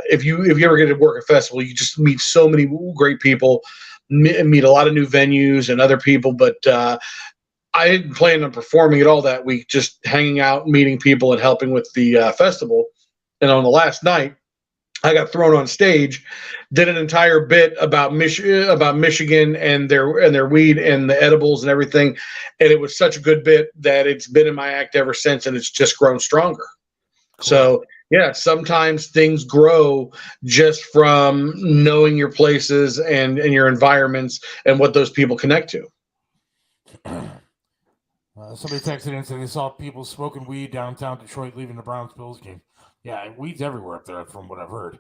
if you ever get to work a festival, you just meet so many great people, meet a lot of new venues and other people. But I didn't plan on performing at all that week, just hanging out, meeting people, and helping with the festival. And on the last night, I got thrown on stage, did an entire bit about Michigan and their weed and the edibles and everything, and it was such a good bit that it's been in my act ever since, and it's just grown stronger. Cool. So yeah, sometimes things grow just from knowing your places and your environments and what those people connect to. Somebody texted in and said they saw people smoking weed downtown Detroit leaving the Browns-Bills game. Yeah, weed's everywhere up there from what I've heard.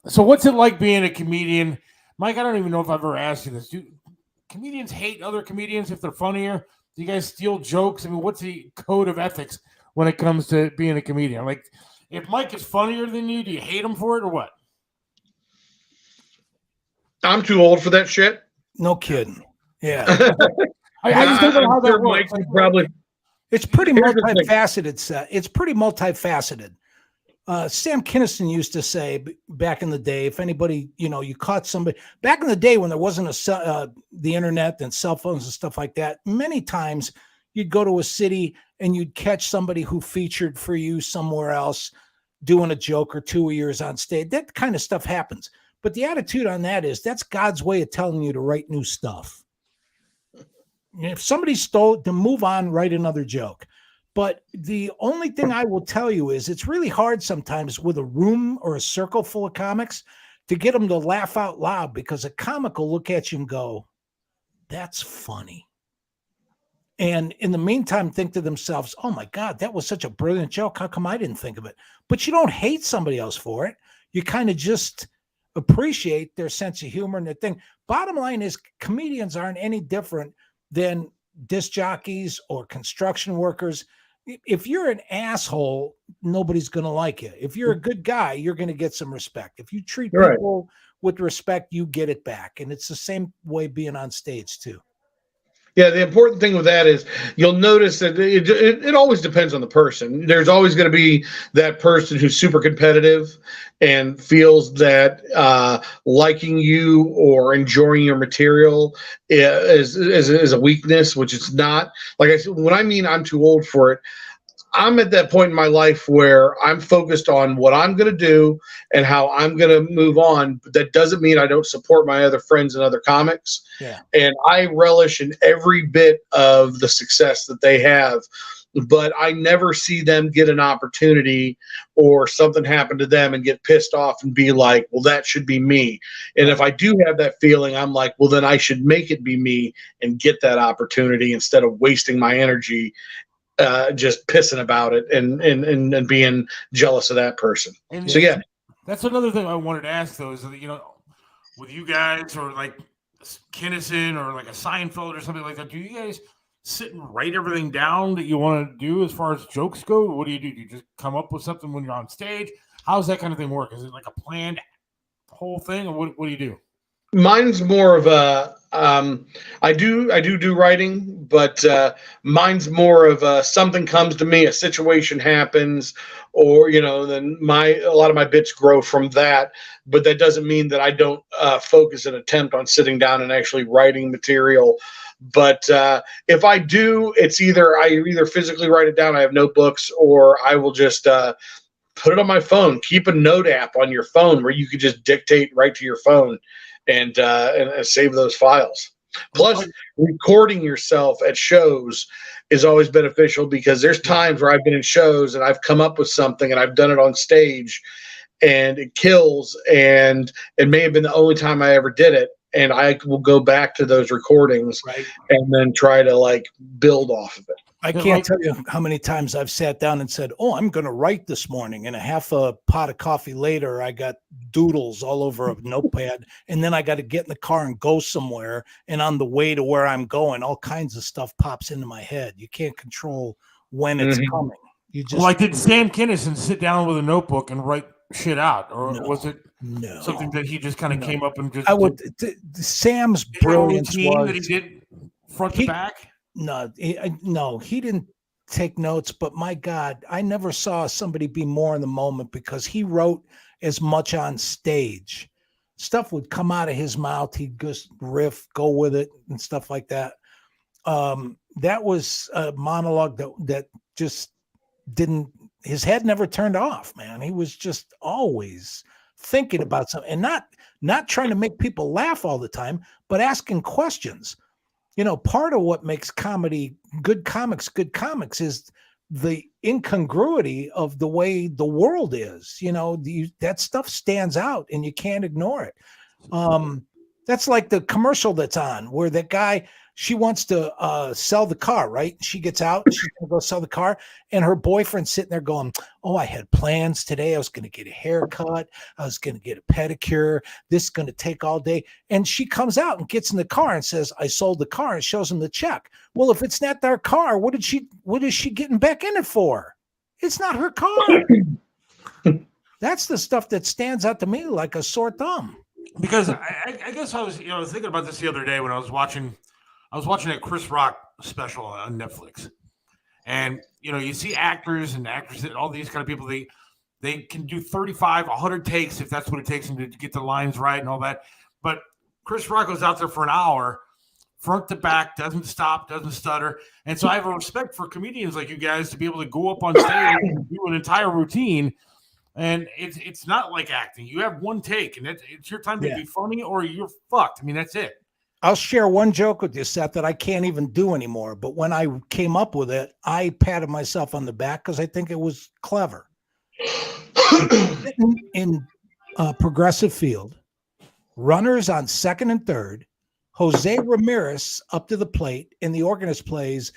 So what's it like being a comedian? Mike, I don't even know if I've ever asked you this. Do comedians hate other comedians if they're funnier? Do you guys steal jokes? I mean, what's the code of ethics when it comes to being a comedian? Like, if Mike is funnier than you, do you hate him for it or what? I'm too old for that shit. No kidding. Yeah. I just don't know how that works. It's pretty multifaceted. It's pretty multifaceted. Sam Kinison used to say back in the day, if anybody, you caught somebody back in the day when there wasn't the internet and cell phones and stuff like that, many times you'd go to a city and you'd catch somebody who featured for you somewhere else doing a joke or 2 years on stage. That kind of stuff happens. But the attitude on that is that's God's way of telling you to write new stuff. If somebody stole, to move on, write another joke. But the only thing I will tell you is it's really hard sometimes with a room or a circle full of comics to get them to laugh out loud, because a comic will look at you and go, that's funny. And in the meantime, think to themselves, oh my God, that was such a brilliant joke. How come I didn't think of it? But you don't hate somebody else for it. You kind of just appreciate their sense of humor and their thing. Bottom line is comedians aren't any different than disc jockeys or construction workers. If you're an asshole, nobody's going to like you. If you're a good guy, you're going to get some respect. If you treat people with respect, you get it back. And it's the same way being on stage too. Yeah, the important thing with that is you'll notice that it always depends on the person. There's always going to be that person who's super competitive and feels that liking you or enjoying your material is a weakness, which it's not. Like I said, when I mean I'm too old for it, I'm at that point in my life where I'm focused on what I'm going to do and how I'm going to move on. But that doesn't mean I don't support my other friends and other comics. Yeah. And I relish in every bit of the success that they have. But I never see them get an opportunity or something happen to them and get pissed off and be like, well, that should be me. And if I do have that feeling, I'm like, well, then I should make it be me and get that opportunity instead of wasting my energy just pissing about it and being jealous of that person. And so yeah, that's another thing I wanted to ask though, is that, with you guys or like Kinison or like a Seinfeld or something like that, do you guys sit and write everything down that you want to do as far as jokes go? What do? Do you just come up with something when you're on stage? How's that kind of thing work? Is it like a planned whole thing, or what do you do? Mine's more of a I do writing, but mine's more of something comes to me, a situation happens, or then a lot of my bits grow from that. But that doesn't mean that I don't focus and attempt on sitting down and actually writing material. But if I do, it's either I physically write it down, I have notebooks, or I will just put it on my phone. Keep a note app on your phone where you could just dictate right to your phone and save those files. Plus, recording yourself at shows is always beneficial, because there's times where I've been in shows and I've come up with something and I've done it on stage and it kills, and it may have been the only time I ever did it. And I will go back to those recordings and then try to build off of it. I can't tell you how many times I've sat down and said, "Oh, I'm going to write this morning," and a half a pot of coffee later, I got doodles all over a notepad, and then I got to get in the car and go somewhere. And on the way to where I'm going, all kinds of stuff pops into my head. You can't control when it's coming. You just like, did Sam Kinison sit down with a notebook and write shit out, or No. was it something that he just kind of came up and just? I would. Sam's brilliance was that he did front to back. No, he didn't take notes, but my God, I never saw somebody be more in the moment because he wrote as much on stage. Stuff would come out of his mouth. He'd just riff, go with it, and stuff like that. That was a monologue that just didn't. His head never turned off, man. He was just always thinking about something, and not trying to make people laugh all the time, but asking questions. You know, part of what makes comedy good comics is the incongruity of the way the world is. You know, that stuff stands out and you can't ignore it. That's like the commercial that's on where that guy, she wants to sell the car, right? She gets out, she's going to go sell the car, and her boyfriend's sitting there going, "Oh, I had plans today. I was going to get a haircut. I was going to get a pedicure. This is going to take all day." And she comes out and gets in the car and says, "I sold the car," and shows him the check. Well, if it's not their car, what is she getting back in it for? It's not her car. That's the stuff that stands out to me like a sore thumb. Because I guess I was thinking about this the other day when I was watching a Chris Rock special on Netflix, and you see actors and actresses, all these kind of people. They can do 35, 100 takes if that's what it takes them to get the lines right and all that. But Chris Rock goes out there for an hour, front to back, doesn't stop, doesn't stutter. And so I have a respect for comedians like you guys to be able to go up on stage and do an entire routine. And it's not like acting. You have one take, and it's your time to be funny, or you're fucked. I mean, that's it. I'll share one joke with you, Seth, that I can't even do anymore. But when I came up with it, I patted myself on the back because I think it was clever. In Progressive Field, runners on second and third, Jose Ramirez up to the plate, and the organist plays.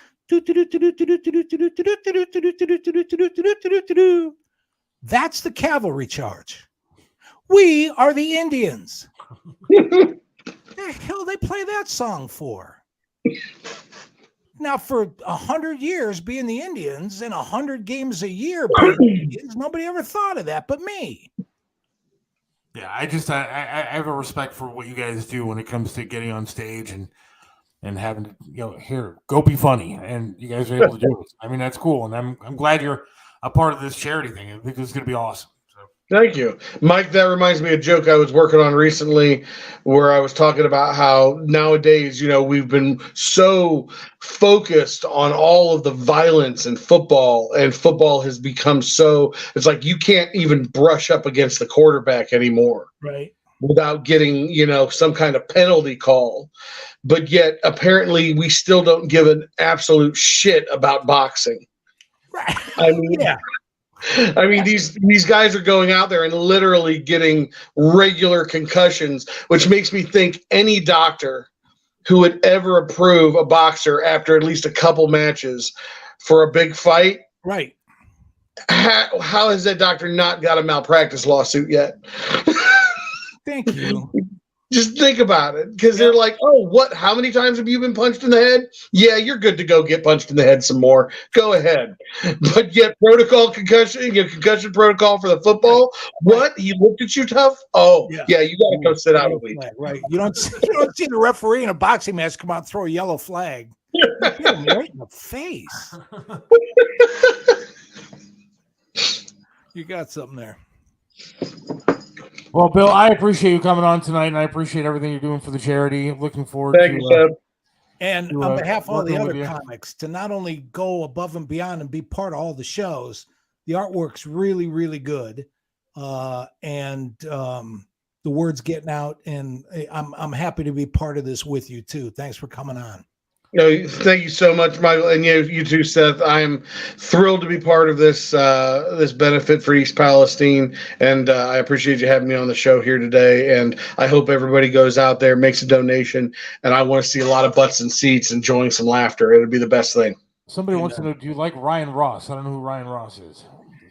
That's the cavalry charge. We are the Indians. The hell they play that song for? Now, for 100 years being the Indians and 100 games a year being the Indians, nobody ever thought of that but me. Yeah, I have a respect for what you guys do when it comes to getting on stage and having to, here, go be funny. And you guys are able to do it. I mean, that's cool. And I'm glad you're a part of this charity thing. I think this is going to be awesome. Thank you, Mike. That reminds me of a joke I was working on recently where I was talking about how nowadays, we've been so focused on all of the violence in football, and football has become it's like you can't even brush up against the quarterback anymore. Right. Without getting, some kind of penalty call. But yet, apparently, we still don't give an absolute shit about boxing. Right. I mean, yeah. These guys are going out there and literally getting regular concussions, which makes me think any doctor who would ever approve a boxer after at least a couple matches for a big fight. Right. How has that doctor not got a malpractice lawsuit yet? Thank you. Just think about it, because they're like, "Oh, what? How many times have you been punched in the head? Yeah, you're good to go get punched in the head some more. Go ahead." But yet, concussion protocol for the football. What? He looked at you tough? Oh, yeah, you got to go sit out a week. Right. You don't see the referee in a boxing match come out and throw a yellow flag. Hit him right in the face. You got something there. Well, Bill, I appreciate you coming on tonight, and I appreciate everything you're doing for the charity. Looking forward Thank you, Seb. And on behalf of all the other comics, to not only go above and beyond and be part of all the shows, the artwork's really, really good. And the word's getting out, and I'm happy to be part of this with you, too. Thanks for coming on. No, thank you so much, Michael, and you too, Seth. I'm thrilled to be part of this this benefit for East Palestine, and I appreciate you having me on the show here today. And I hope everybody goes out there, makes a donation, and I want to see a lot of butts and seats, enjoying some laughter. It'll be the best thing. Somebody wants to know, do you like Ryan Ross? I don't know who Ryan Ross is.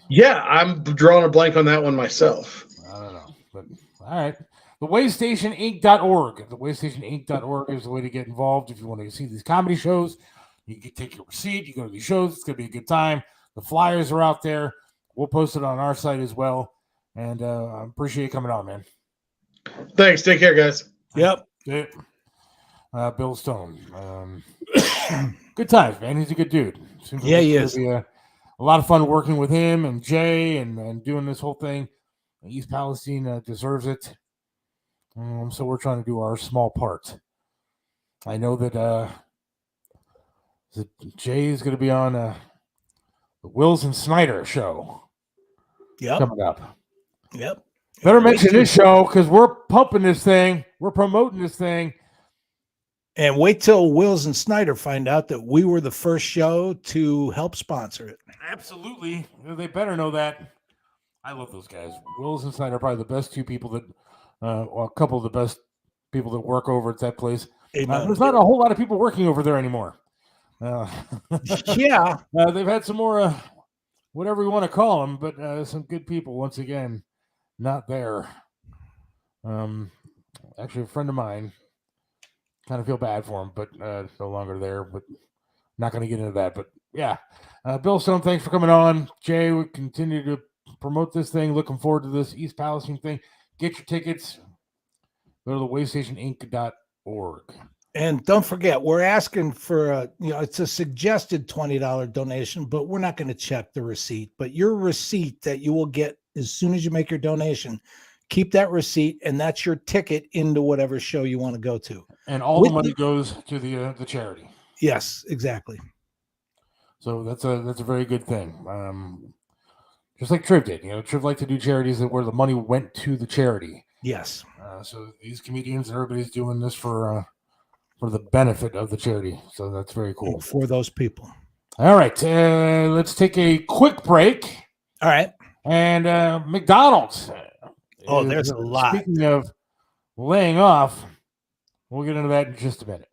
Yeah, I'm drawing a blank on that one myself. I don't know. But all right. TheWayStationInc.org. TheWayStationInc.org is the way to get involved if you want to see these comedy shows. You can take your receipt. You go to these shows. It's going to be a good time. The flyers are out there. We'll post it on our site as well. And I appreciate you coming on, man. Thanks. Take care, guys. Yep. Yeah. Bill Stone. Good times, man. He's a good dude. Seems Yeah, like he it's is. gonna be a lot of fun working with him and Jay and doing this whole thing. East Palestine deserves it. So we're trying to do our small part. I know that Jay is going to be on the Wills and Snyder show coming up. Yep. Better mention this show because we're pumping this thing. We're promoting this thing. And wait till Wills and Snyder find out that we were the first show to help sponsor it. Absolutely. They better know that. I love those guys. Wills and Snyder are probably the best two people that, or a couple of the best people that work over at that place. There's not a whole lot of people working over there anymore. Yeah. They've had some more, whatever you want to call them, but some good people, once again, not there. Actually, a friend of mine, kind of feel bad for him, but no longer there, but not going to get into that. But yeah, Bill Stone, thanks for coming on. Jay, we continue to promote this thing. Looking forward to this East Palestine thing. Get your tickets. Go to the waystationinc.org. And don't forget, we're asking for it's a suggested $20 donation, but we're not going to check the receipt. But your receipt that you will get as soon as you make your donation, keep that receipt, and that's your ticket into whatever show you want to go to. And all the money goes to the charity. Yes, exactly. So that's a very good thing. Just like Triv did, Triv liked to do charities where the money went to the charity. Yes. So these comedians and everybody's doing this for the benefit of the charity. So that's very cool. For those people. All right. Let's take a quick break. All right. And McDonald's. Oh, there's a lot. Speaking of laying off, we'll get into that in just a minute.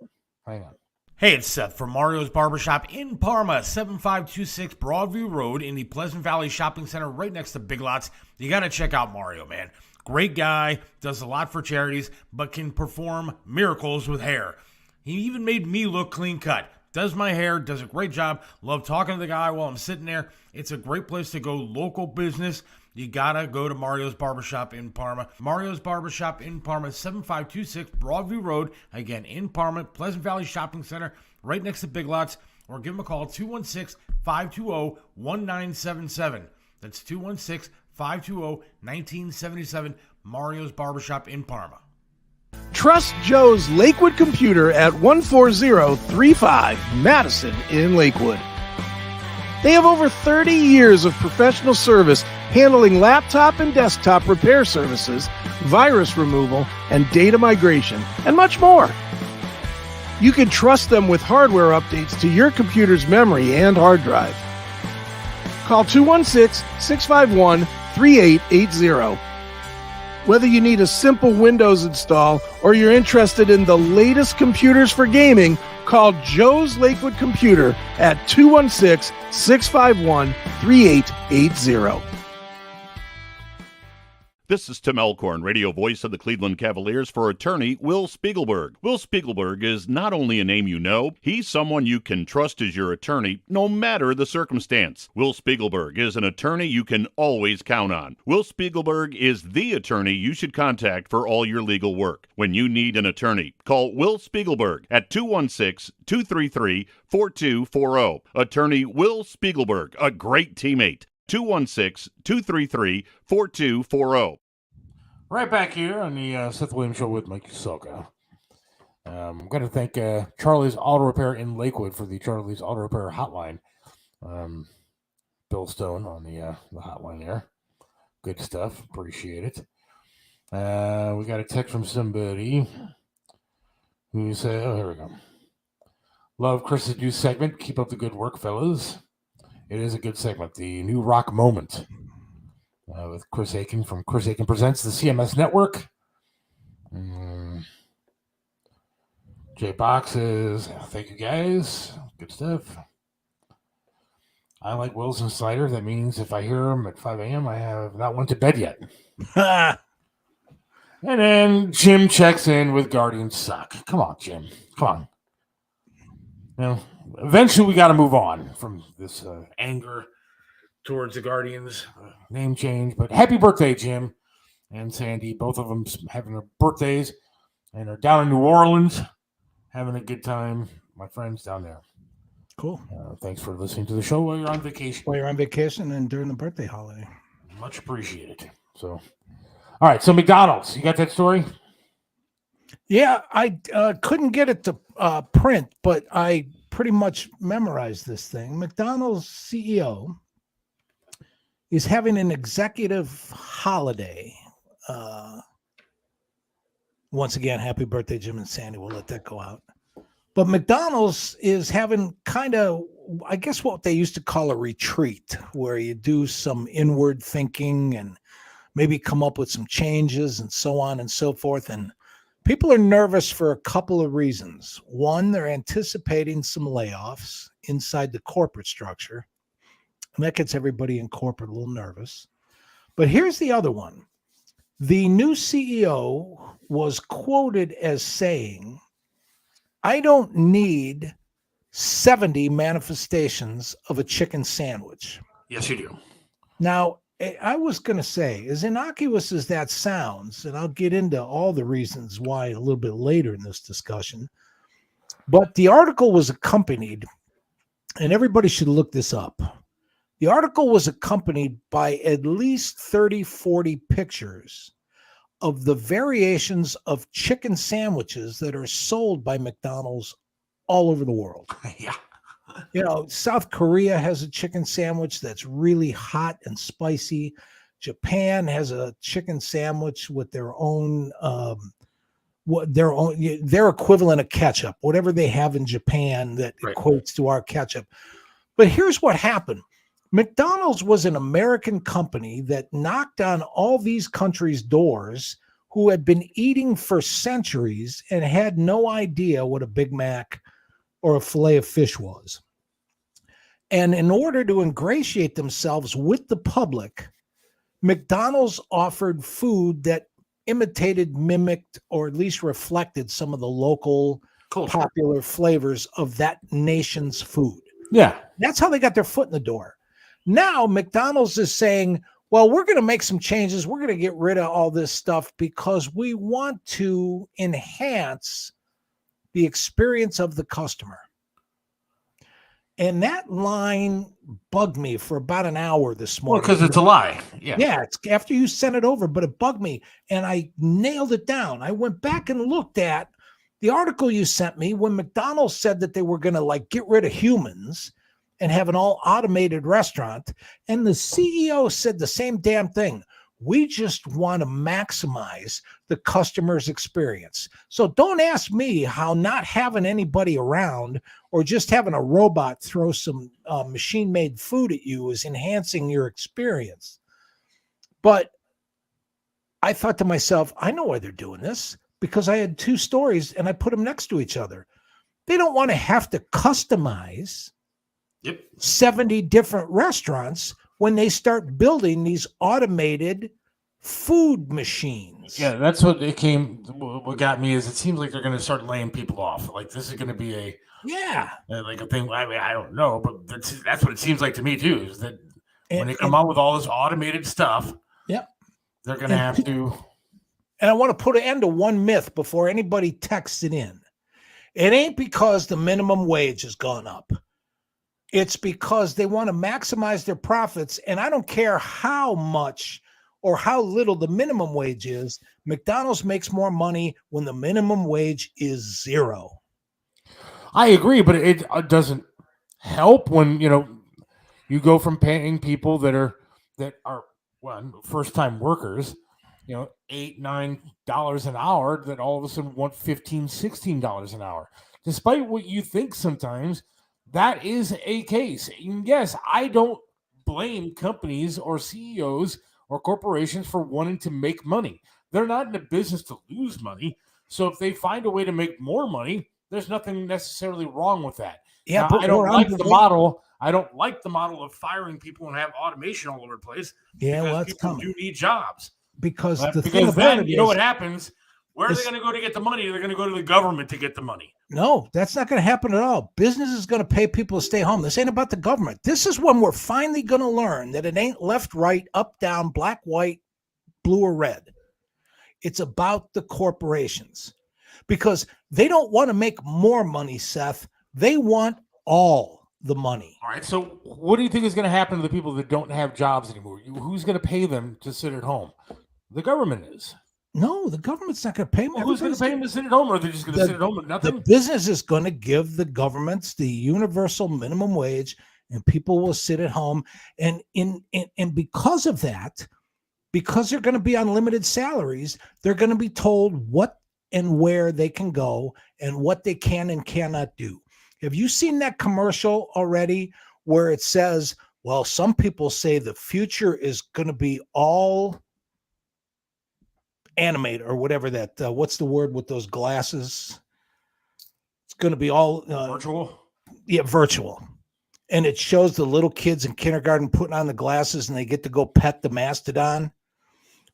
Hang on. Hey, it's Seth from Mario's Barbershop in Parma, 7526 Broadview Road in the Pleasant Valley Shopping Center right next to Big Lots. You got to check out Mario, man. Great guy, does a lot for charities, but can perform miracles with hair. He even made me look clean cut. Does my hair, does a great job. Love talking to the guy while I'm sitting there. It's a great place to go, local business. You gotta go to Mario's Barbershop in Parma. Mario's Barbershop in Parma, 7526 Broadview Road. Again, in Parma, Pleasant Valley Shopping Center, right next to Big Lots. Or give them a call, 216-520-1977. That's 216-520-1977. Mario's Barbershop in Parma. Trust Joe's Lakewood Computer at 14035 Madison in Lakewood. They have over 30 years of professional service handling laptop and desktop repair services, virus removal, and data migration, and much more. You can trust them with hardware updates to your computer's memory and hard drive. Call 216-651-3880. Whether you need a simple Windows install or you're interested in the latest computers for gaming, call Joe's Lakewood Computer at 216-651-3880. This is Tim Elkhorn, radio voice of the Cleveland Cavaliers for attorney Will Spiegelberg. Will Spiegelberg is not only a name you know, he's someone you can trust as your attorney no matter the circumstance. Will Spiegelberg is an attorney you can always count on. Will Spiegelberg is the attorney you should contact for all your legal work. When you need an attorney, call Will Spiegelberg at 216-233-4240. Attorney Will Spiegelberg, a great teammate. 216-233-4240. Right back here on the Seth Williams Show with Mike Usoka. I'm going to thank Charlie's Auto Repair in Lakewood for the Charlie's Auto Repair hotline. Bill Stone on the hotline there. Good stuff. Appreciate it. We got a text from somebody who said, oh, here we go. Love Chris's new segment. Keep up the good work, fellas. It is a good segment. The New Rock Moment with Chris Aiken from Chris Aiken Presents, the CMS Network. Jay Box says, thank you guys. Good stuff. I like Wilson cider. That means if I hear them at 5 a.m., I have not went to bed yet. And then Jim checks in with Guardians suck. Come on, Jim. Come on. You know, eventually we got to move on from this anger towards the Guardians name change. But happy birthday, Jim and Sandy. Both of them having their birthdays and are down in New Orleans having a good time. My friends down there. Cool. Thanks for listening to the show while you're on vacation. While you're on vacation and during the birthday holiday. Much appreciated. So, all right. So McDonald's, you got that story? Yeah, I couldn't get it to print, but I pretty much memorized this thing. McDonald's CEO is having an executive holiday. Once again, happy birthday, Jim and Sandy. We'll let that go out. But McDonald's is having kind of, I guess, what they used to call a retreat, where you do some inward thinking and maybe come up with some changes and so on and so forth. And people are nervous for a couple of reasons. One, they're anticipating some layoffs inside the corporate structure, and that gets everybody in corporate a little nervous. But here's the other one. The new CEO was quoted as saying, I don't need 70 manifestations of a chicken sandwich. Yes, you do. Now, I was going to say, as innocuous as that sounds, and I'll get into all the reasons why a little bit later in this discussion, but the article was accompanied, and everybody should look this up. The article was accompanied by at least 30, 40 pictures of the variations of chicken sandwiches that are sold by McDonald's all over the world. Yeah. You know, South Korea has a chicken sandwich that's really hot and spicy. Japan has a chicken sandwich with their own their equivalent of ketchup, whatever they have in Japan that equates to our ketchup. But here's what happened. McDonald's was an American company that knocked on all these countries' doors who had been eating for centuries and had no idea what a Big Mac or a fillet of fish was. And in order to ingratiate themselves with the public, McDonald's offered food that imitated, mimicked, or at least reflected some of the local popular flavors of that nation's food. Yeah. That's how they got their foot in the door. Now, McDonald's is saying, well, we're going to make some changes. We're going to get rid of all this stuff because we want to enhance the experience of the customer. And that line bugged me for about an hour this morning. Well, because it's a lie. Yeah. Yeah, it's after you sent it over, but it bugged me. And I nailed it down. I went back and looked at the article you sent me when McDonald's said that they were going to get rid of humans and have an all automated restaurant. And the CEO said the same damn thing. We just want to maximize the customer's experience. So don't ask me how not having anybody around or just having a robot throw some machine-made food at you is enhancing your experience. But I thought to myself, I know why they're doing this, because I had two stories and I put them next to each other. They don't want to have to customize 70 different restaurants when they start building these automated food machines. Yeah, that's what what got me is it seems like they're going to start laying people off. Like this is going to be a thing. I mean, I don't know, but that's what it seems like to me too, is that when they come out with all this automated stuff, they're going to have to. And I want to put an end to one myth before anybody texts it in. It ain't because the minimum wage has gone up. It's because they want to maximize their profits. And I don't care how much or how little the minimum wage is. McDonald's makes more money when the minimum wage is zero. I agree, but it doesn't help when, you go from paying people that are first-time workers, $8-9 an hour, that all of a sudden want $15-16 an hour. Despite what you think sometimes, that is a case. And yes, I don't blame companies or CEOs or corporations for wanting to make money. They're not in the business to lose money. So if they find a way to make more money, there's nothing necessarily wrong with that. Yeah, Now, but I don't we're like the unbelievable. model. I don't like the model of firing people and have automation all over the place. Yeah, because well, it's people coming. do need jobs. Because the thing Because about then it you know is, what happens? Where are they is- going to go to get the money? They're going to go to the government to get the money. no, that's not going to happen at all. Business is going to pay people to stay home. This ain't about the government. This is when we're finally going to learn that it ain't left, right, up, down, black, white, blue, or red. It's about the corporations because they don't want to make more money, Seth. They want all the money. All right. So what do you think is going to happen to the people that don't have jobs anymore? Who's going to pay them to sit at home? The government is. No, the government's not going to pay them. Well, who's going to pay them to sit at home? Or are they just going to sit at home with The nothing? business is going to give the governments the universal minimum wage, and people will sit at home. And because of that, because they're going to be on limited salaries, they're going to be told what and where they can go and what they can and cannot do. Have you seen that commercial already where it says, well, some people say the future is going to be all animate or whatever that, what's the word with those glasses? It's going to be all Virtual? Yeah, virtual. And it shows the little kids in kindergarten putting on the glasses and they get to go pet the mastodon.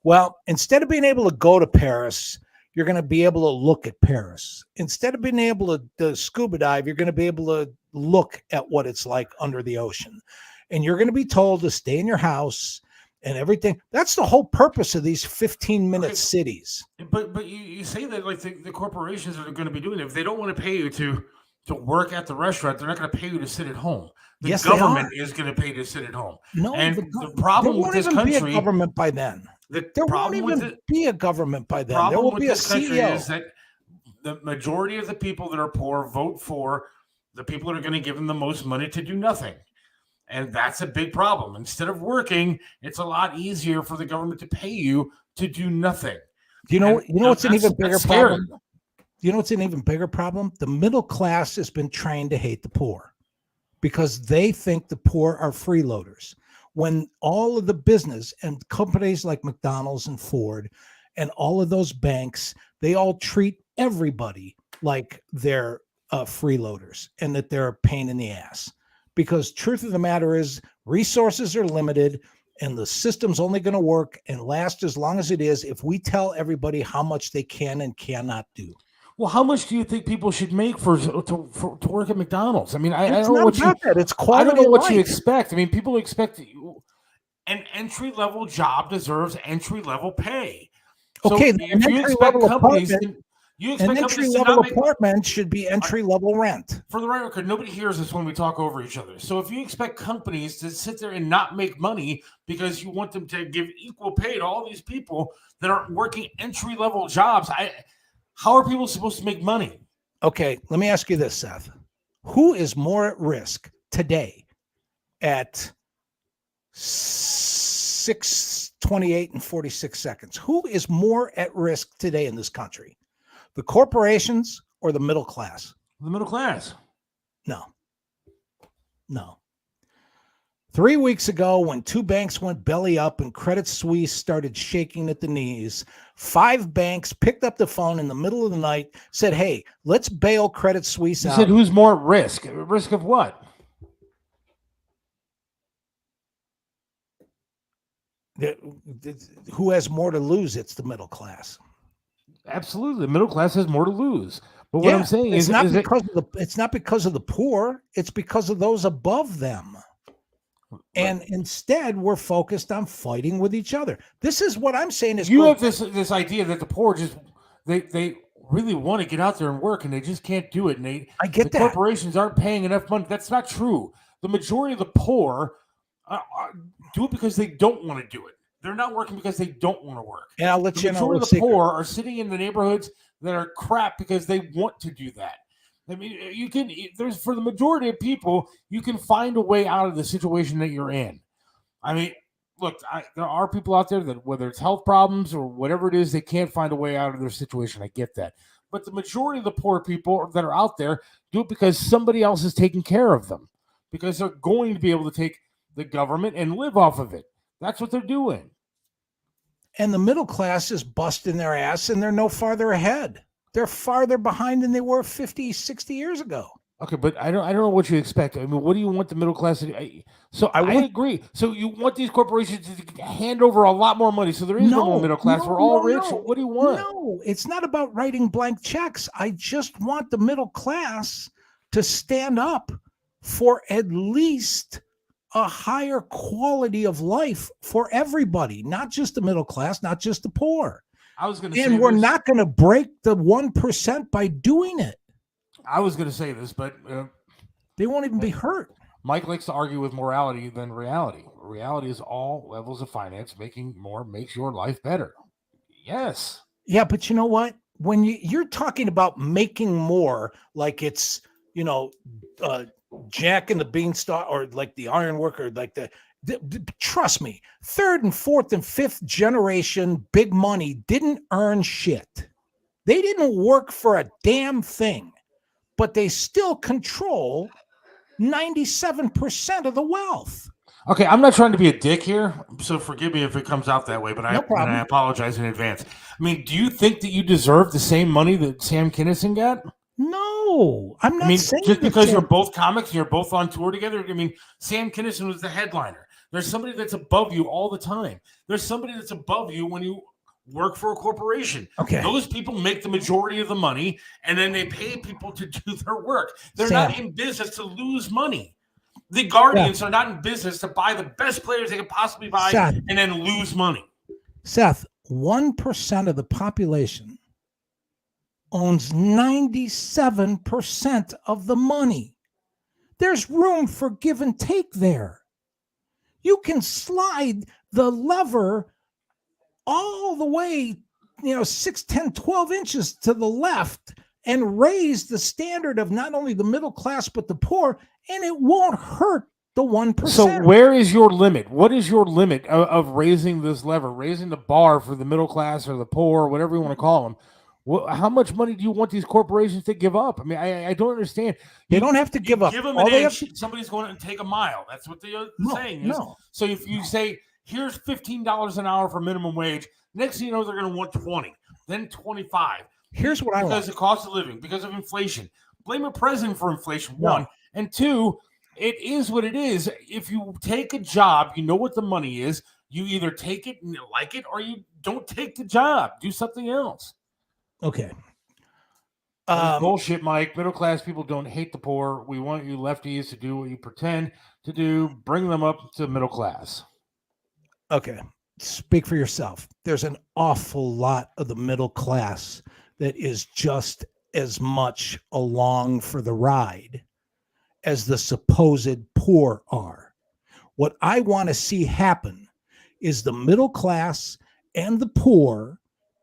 Well, instead of being able to go to Paris, you're going to be able to look at Paris. Instead of being able to scuba dive, you're going to be able to look at what it's like under the ocean. And you're going to be told to stay in your house and everything. That's the whole purpose of these 15-minute cities. But you say that like the corporations are going to be doing it. If they don't want to pay you to work at the restaurant, they're not going to pay you to sit at home. The Yes, government is going to pay you to sit at home. No, and the problem with this there won't even country, be a government by then. There won't even be a government by then. There will be a CEO. Is that the majority of the people that are poor vote for the people that are going to give them the most money to do nothing. And that's a big problem. Instead of working, it's a lot easier for the government to pay you to do nothing. You know what's an even bigger scary. problem? You know what's an even bigger problem? The middle class has been trained to hate the poor because they think the poor are freeloaders. When all of the business and companies like McDonald's and Ford and all of those banks, they all treat everybody like they're freeloaders and that they're a pain in the ass. Because truth of the matter is resources are limited and the system's only going to work and last as long as it is if we tell everybody how much they can and cannot do. Well, how much do you think people should make to work at McDonald's? I mean, I It's don't know not what about that. It's quality. I don't know of what you life. expect. I mean, people expect an entry-level job deserves entry-level pay. Okay, so then if an you expect entry-level companies, apartment- you An expect companies to entry-level not make. apartment should be entry-level rent. For the record, nobody hears us when we talk over each other. So if you expect companies to sit there and not make money because you want them to give equal pay to all these people that are working entry-level jobs, how are people supposed to make money? Okay, let me ask you this, Seth. Who is more at risk today at 6:28 and 46 seconds? Who is more at risk today in this country? The corporations or the middle class? The middle class. No. 3 weeks ago, when two banks went belly up and Credit Suisse started shaking at the knees, 5 banks picked up the phone in the middle of the night, said, hey, let's bail Credit Suisse You out. said who's more at risk? At risk of what? Who has more to lose? It's the middle class. Absolutely. The middle class has more to lose. But what I'm saying it's is, not is because it's not because of the poor, it's because of those above them. And instead, we're focused on fighting with each other. This is what I'm saying is you have this idea that the poor just they really want to get out there and work and they just can't do it. And I get that. Corporations aren't paying enough money. That's not true. The majority of the poor do it because they don't want to do it. They're not working because they don't want to work. And I'll let you know. The majority of the poor are sitting in the neighborhoods that are crap because they want to do that. I mean, there's for the majority of people, you can find a way out of the situation that you're in. I mean, look, there are people out there that whether it's health problems or whatever it is, they can't find a way out of their situation. I get that. But the majority of the poor people that are out there do it because somebody else is taking care of them, because they're going to be able to take the government and live off of it. That's what they're doing. And the middle class is busting their ass and they're no farther ahead. They're farther behind than they were 50, 60 years ago. Okay, but I don't know what you expect. I mean, what do you want the middle class to do? I agree. So you want these corporations to hand over a lot more money, so there is no more middle class. We're all rich. No. What do you want? No, it's not about writing blank checks. I just want the middle class to stand up for at least a higher quality of life for everybody, not just the middle class, not just the poor. I was going to say, and we're not going to break the 1% by doing it. I was going to say this, but they won't even be hurt. Mike likes to argue with morality than reality. Reality is all levels of finance. Making more makes your life better. Yes. Yeah, but you know what? When you're talking about making more, like it's, Jack and the Beanstalk, or like the Iron Worker, like trust me, third and fourth and fifth generation big money didn't earn shit. They didn't work for a damn thing, but they still control 97% of the wealth. Okay, I'm not trying to be a dick here, so forgive me if it comes out that way, but I apologize in advance. I mean, do you think that you deserve the same money that Sam Kinison got? No, I'm not saying just because you're both comics and you're both on tour together. I mean, Sam Kinison was the headliner. There's somebody that's above you all the time. There's somebody that's above you when you work for a corporation. Okay. Those people make the majority of the money, and then they pay people to do their work. They're not in business to lose money. The Guardians are not in business to buy the best players they could possibly buy and then lose money. Seth, 1% of the population owns 97% of the money. There's room for give and take there. You can slide the lever all the way, 6, 10, 12 inches to the left and raise the standard of not only the middle class, but the poor, and it won't hurt the 1%. So where is your limit? What is your limit of raising this lever, raising the bar for the middle class or the poor, or whatever you want to call them? How much money do you want these corporations to give up? I mean, I don't understand. They don't have to give up. Give them an inch, somebody's going to take a mile. That's what they're saying is. No. So if you say, here's $15 an hour for minimum wage, next thing you know, they're going to want 20, then 25. Here's what I want. Because of cost of living, because of inflation. Blame a president for inflation, one. And two, it is what it is. If you take a job, you know what the money is. You either take it and you like it, or you don't take the job. Do something else. Okay. Bullshit, Mike. Middle class people don't hate the poor. We want you lefties to do what you pretend to do. Bring them up to middle class. Okay. Speak for yourself. There's an awful lot of the middle class that is just as much along for the ride as the supposed poor are. What I want to see happen is the middle class and the poor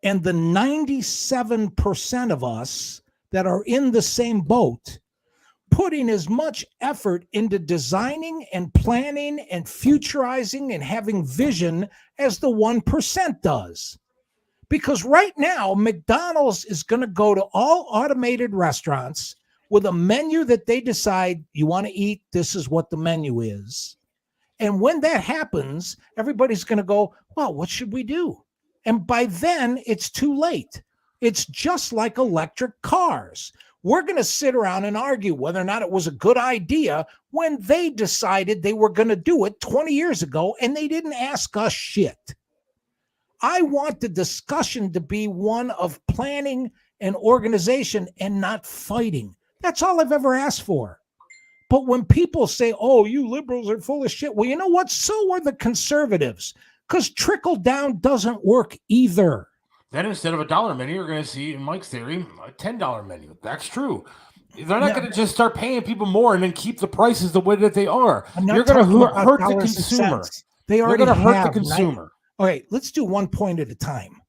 and the 97% of us that are in the same boat putting as much effort into designing and planning and futurizing and having vision as the 1% does. Because right now, McDonald's is going to go to all automated restaurants with a menu that they decide you want to eat, this is what the menu is. And when that happens, everybody's going to go, well, what should we do? And by then, it's too late. It's just like electric cars. We're going to sit around and argue whether or not it was a good idea when they decided they were going to do it 20 years ago and they didn't ask us shit. I want the discussion to be one of planning and organization and not fighting. That's all I've ever asked for. But when people say, oh, you liberals are full of shit, well, you know what? So are the conservatives, because trickle down doesn't work either. Then instead of a $1 menu, you're going to see, in Mike's theory, a $10 menu. That's true. They're not going to just start paying people more and then keep the prices the way that they are. You're going to hurt the consumer. You're going to hurt the consumer. All right, let's do one point at a time.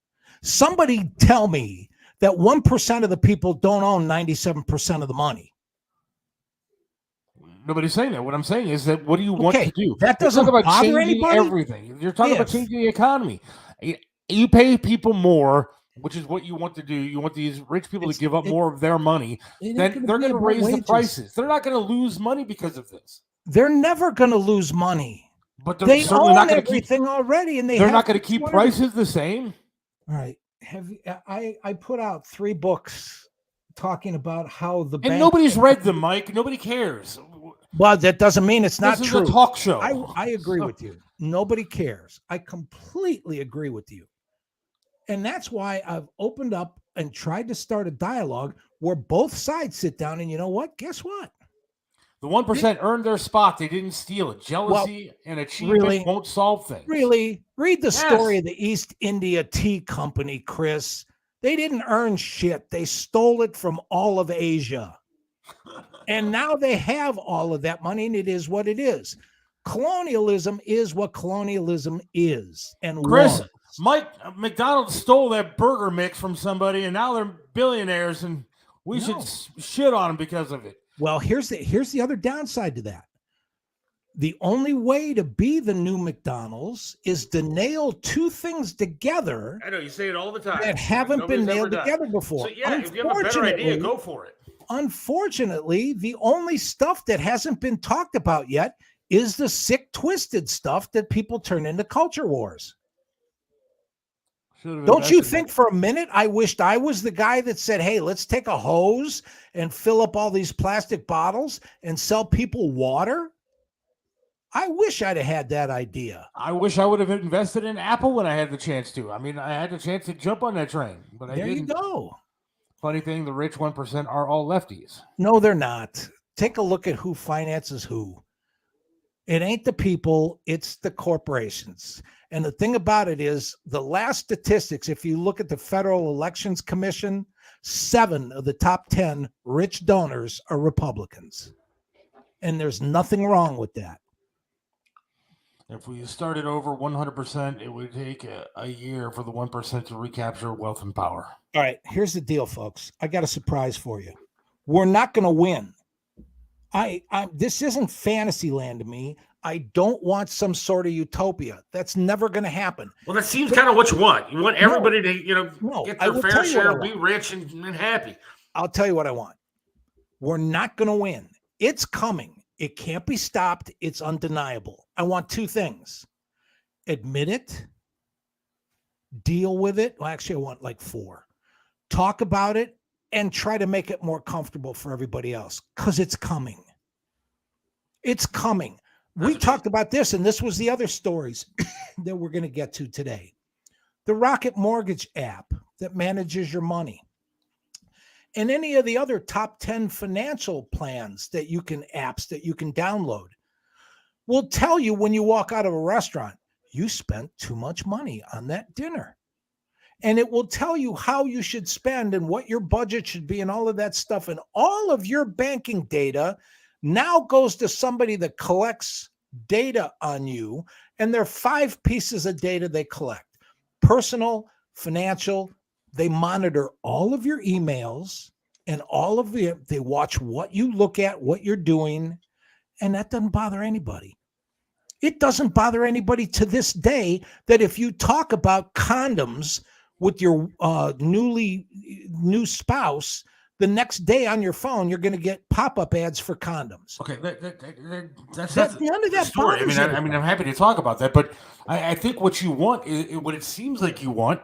Somebody tell me that 1% of the people don't own 97% of the money. Nobody's saying that. What I'm saying is that what do you want to do? That doesn't bother anybody. Everything. You're talking about changing the economy. You pay people more, which is what you want to do. You want these rich people to give up more of their money. Then they're going to raise the prices. They're not going to lose money because of this. They're never going to lose money. But they certainly not going to keep everything already, and they're not going to keep prices the same. All right. I put out 3 books talking about how the And bank. nobody's read them, Mike. Nobody cares. Well, that doesn't mean it's not This is true. a talk show. I agree with you. Nobody cares. I completely agree with you. And that's why I've opened up and tried to start a dialogue where both sides sit down and you know what? Guess what? The 1% earned their spot. They didn't steal it. Jealousy and achievement won't solve things. Really? Read the story of the East India Tea Company, Chris. They didn't earn shit. They stole it from all of Asia. And now they have all of that money, and it is what it is. Colonialism is what colonialism is. And Chris, was. Mike, McDonald's stole that burger mix from somebody, and now they're billionaires, and we should shit on them because of it. Well, here's the other downside to that. The only way to be the new McDonald's is to nail two things together. I know you say it all the time that haven't been nailed together before. So yeah, if you have a better idea, go for it. Unfortunately, the only stuff that hasn't been talked about yet is the sick, twisted stuff that people turn into culture wars. Don't you think for a minute I wished I was the guy that said, hey, let's take a hose and fill up all these plastic bottles and sell people water? I wish I'd have had that idea. I wish I would have invested in Apple when I had the chance to. I mean, I had the chance to jump on that train, but I didn't. There you go. Funny thing, the rich 1% are all lefties. No, they're not. Take a look at who finances who. It ain't the people, it's the corporations. And the thing about it is, the last statistics, if you look at the Federal Elections Commission, 7 of the top 10 rich donors are Republicans. And there's nothing wrong with that. If we started over 100%, it would take a year for the 1% to recapture wealth and power. All right, here's the deal, folks. I got a surprise for you. We're not going to win. This isn't fantasy land to me. I don't want some sort of utopia. That's never going to happen. Well, that seems kind of what you want. You want everybody to, get their fair share, be rich and happy. I'll tell you what I want. We're not going to win. It's coming. It can't be stopped. It's undeniable. I want 2 things. Admit it. Deal with it. Well, actually, I want like 4. Talk about it and try to make it more comfortable for everybody else because it's coming. It's coming. We talked about this, and this was the other stories that we're going to get to today. The Rocket Mortgage app that manages your money. And any of the other top 10 financial plans that you can download will tell you when you walk out of a restaurant, you spent too much money on that dinner. And it will tell you how you should spend and what your budget should be and all of that stuff. And all of your banking data now goes to somebody that collects data on you. And there are 5 pieces of data they collect: personal, financial. They monitor all of your emails and they watch what you look at, what you're doing. And that doesn't bother anybody. It doesn't bother anybody to this day that if you talk about condoms with your new spouse, the next day on your phone, you're going to get pop-up ads for condoms. Okay, that's none of that story. I mean, I'm happy to talk about that, but I think what you want, what it seems like you want,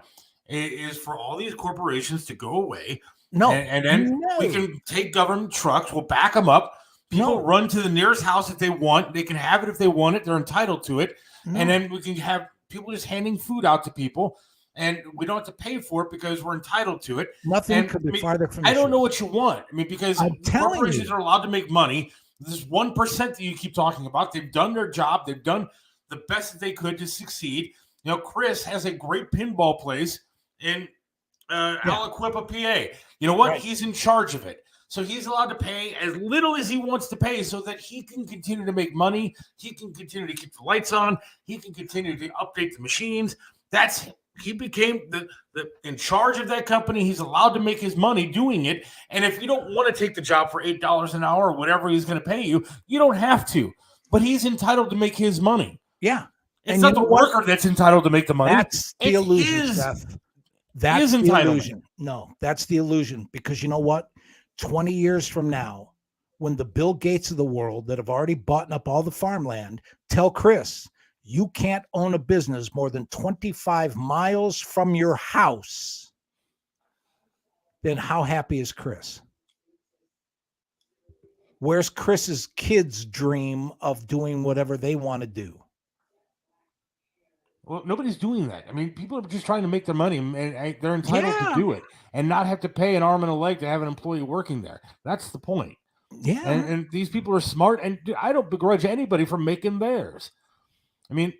is for all these corporations to go away. No, and then we can take government trucks. We'll back them up. People run to the nearest house that they want. They can have it if they want it. They're entitled to it. And then we can have people just handing food out to people. And we don't have to pay for it because we're entitled to it. Nothing could be farther from I don't know what you want. I mean, because corporations are allowed to make money. This 1% that you keep talking about, they've done their job. They've done the best that they could to succeed. You know, Chris has a great pinball place in Aliquippa, PA. You know what? Right. He's in charge of it. So he's allowed to pay as little as he wants to pay so that he can continue to make money. He can continue to keep the lights on. He can continue to update the machines. He became the in charge of that company. He's allowed to make his money doing it. And if you don't want to take the job for $8 an hour or whatever he's going to pay you, you don't have to. But he's entitled to make his money. Yeah. It's not the worker that's entitled to make the money. That's the illusion, Seth. That's the illusion. No, that's the illusion. Because you know what? 20 years from now, when the Bill Gates of the world that have already bought up all the farmland tell Chris, you can't own a business more than 25 miles from your house. then how happy is Chris? Where's Chris's kids' dream of doing whatever they want to do? Well, nobody's doing that. I mean, people are just trying to make their money, and they're entitled to do it and not have to pay an arm and a leg to have an employee working there. That's the point. Yeah. And these people are smart, and I don't begrudge anybody for making theirs. I mean,